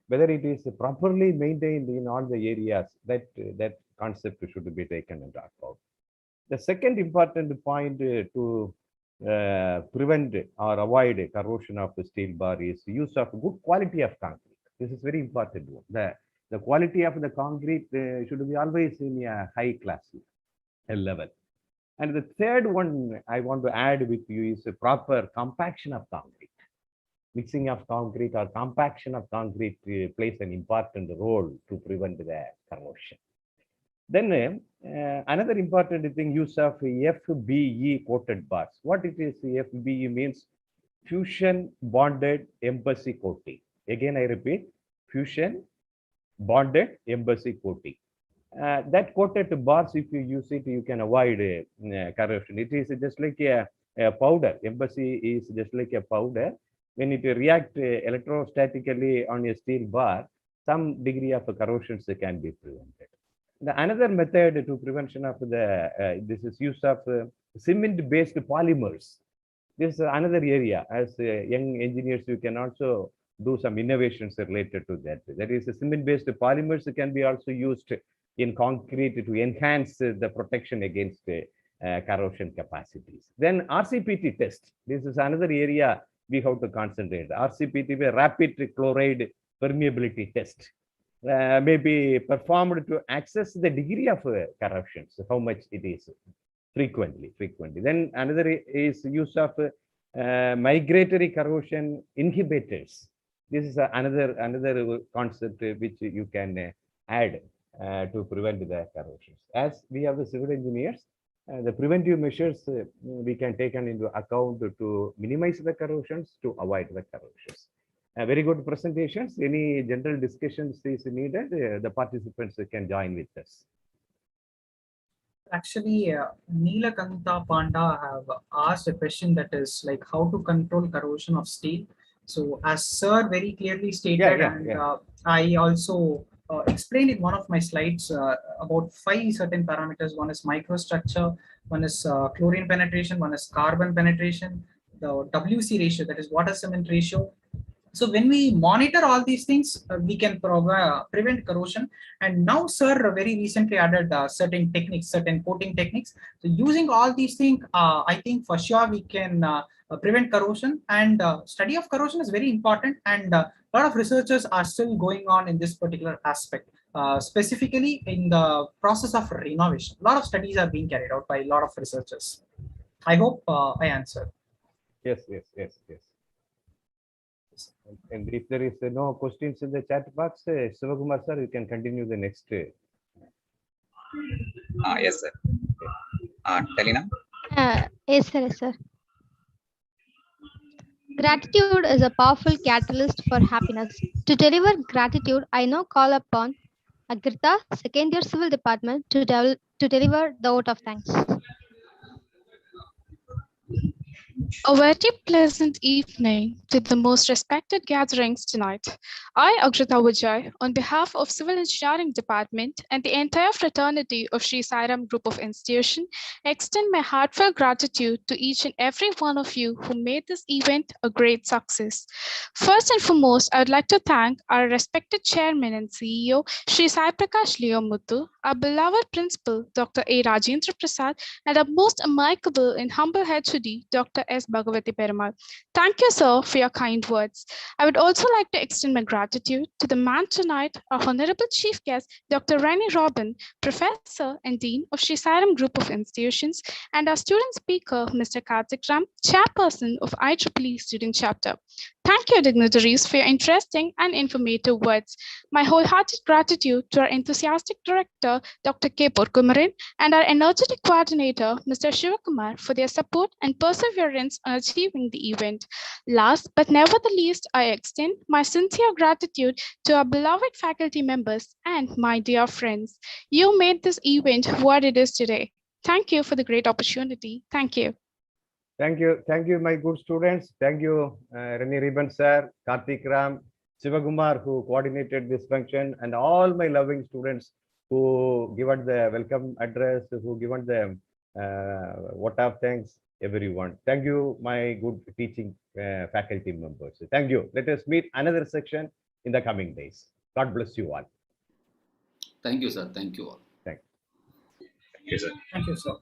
Speaker 1: whether it is properly maintained in all the areas, that concept should be taken into account. The second important point to prevent or avoid corrosion of the steel bar is use of good quality of concrete. This is very important. The quality of the concrete should be always in a high class level. And the third one I want to add with you is a proper compaction of concrete. Mixing of concrete or compaction of concrete plays an important role to prevent the corrosion. Then another important thing, use of FBE coated bars. What it is, FBE means fusion bonded embassy coating. Again, I repeat, fusion bonded embassy coating. That coated bars, if you use it, you can avoid corrosion. It is just like a powder. Embassy is just like a powder. When it reacts electrostatically on a steel bar, some degree of corrosions can be prevented. Another method to prevention of this is use of cement-based polymers. This is another area. As young engineers, you can also do some innovations related to that. That is, cement-based polymers can be also used in concrete to enhance the protection against corrosion capacities. Then RCPT test. This is another area we have to concentrate. RCPT, rapid chloride permeability test, may be performed to access the degree of corrosions, how much it is frequently. Then another is use of migratory corrosion inhibitors. This is another concept which you can add to prevent the corrosions. As we are the civil engineers, the preventive measures we can take into account to minimize the corrosions, to avoid the corrosions. Very good presentations. Any general discussions is needed, the participants can join with us.
Speaker 2: Actually, Neelakanta Panda have asked a question that is like how to control corrosion of steel. So as sir very clearly stated, I also explained in one of my slides about 5 certain parameters. One is microstructure, one is chlorine penetration, one is carbon penetration, the WC ratio, that is water cement ratio. So when we monitor all these things, we can prevent corrosion. And now sir very recently added certain techniques, certain coating techniques. So using all these things, I think for sure we can prevent corrosion, and study of corrosion is very important, and a lot of researchers are still going on in this particular aspect, specifically in the process of renovation. A lot of studies are being carried out by a lot of researchers. I hope I answered.
Speaker 1: Yes. And if there is no questions in the chat box, Sivakumar sir, you can continue the next.
Speaker 3: Yes, sir. Telina?
Speaker 5: Yes, sir. Gratitude is a powerful catalyst for happiness. To deliver gratitude, I now call upon Agrita, second year civil department, to deliver the vote of thanks.
Speaker 7: A very pleasant evening to the most respected gatherings tonight. I, Agrita Vijay, on behalf of Civil Engineering Department and the entire fraternity of Sri Sai Ram Group of Institution, extend my heartfelt gratitude to each and every one of you who made this event a great success. First and foremost, I would like to thank our respected Chairman and CEO, Sri Sai Prakash Leomuthu, our beloved Principal, Dr. A. Rajendra Prasad, and our most amicable and humble HOD, Dr. S. Bhagavati Perumal. Thank you, sir, for your kind words. I would also like to extend my gratitude to the man tonight, our Honorable Chief Guest, Dr. Rennie Robin, Professor and Dean of Sri Sai Ram Group of Institutions, and our student speaker, Mr. Karthik Ram, Chairperson of IEEE Student Chapter. Thank you, dignitaries, for your interesting and informative words. My wholehearted gratitude to our enthusiastic director, Dr. K. Porkumaran, and our energetic coordinator, Mr. Shivakumar, for their support and perseverance on achieving the event. Last but never the least, I extend my sincere gratitude to our beloved faculty members and my dear friends. You made this event what it is today. Thank you for the great opportunity. Thank you.
Speaker 1: Thank you, my good students. Thank you, Rennie Ribbon sir, Karthik Ram, Shivakumar, who coordinated this function, and all my loving students who given the welcome address, who given the vote of thanks, everyone. Thank you, my good teaching faculty members. Thank you. Let us meet another section in the coming days. God bless you all.
Speaker 4: Thank you, sir. Thank you all.
Speaker 1: Thank you.
Speaker 3: Thank you, sir.
Speaker 2: Thank you, sir.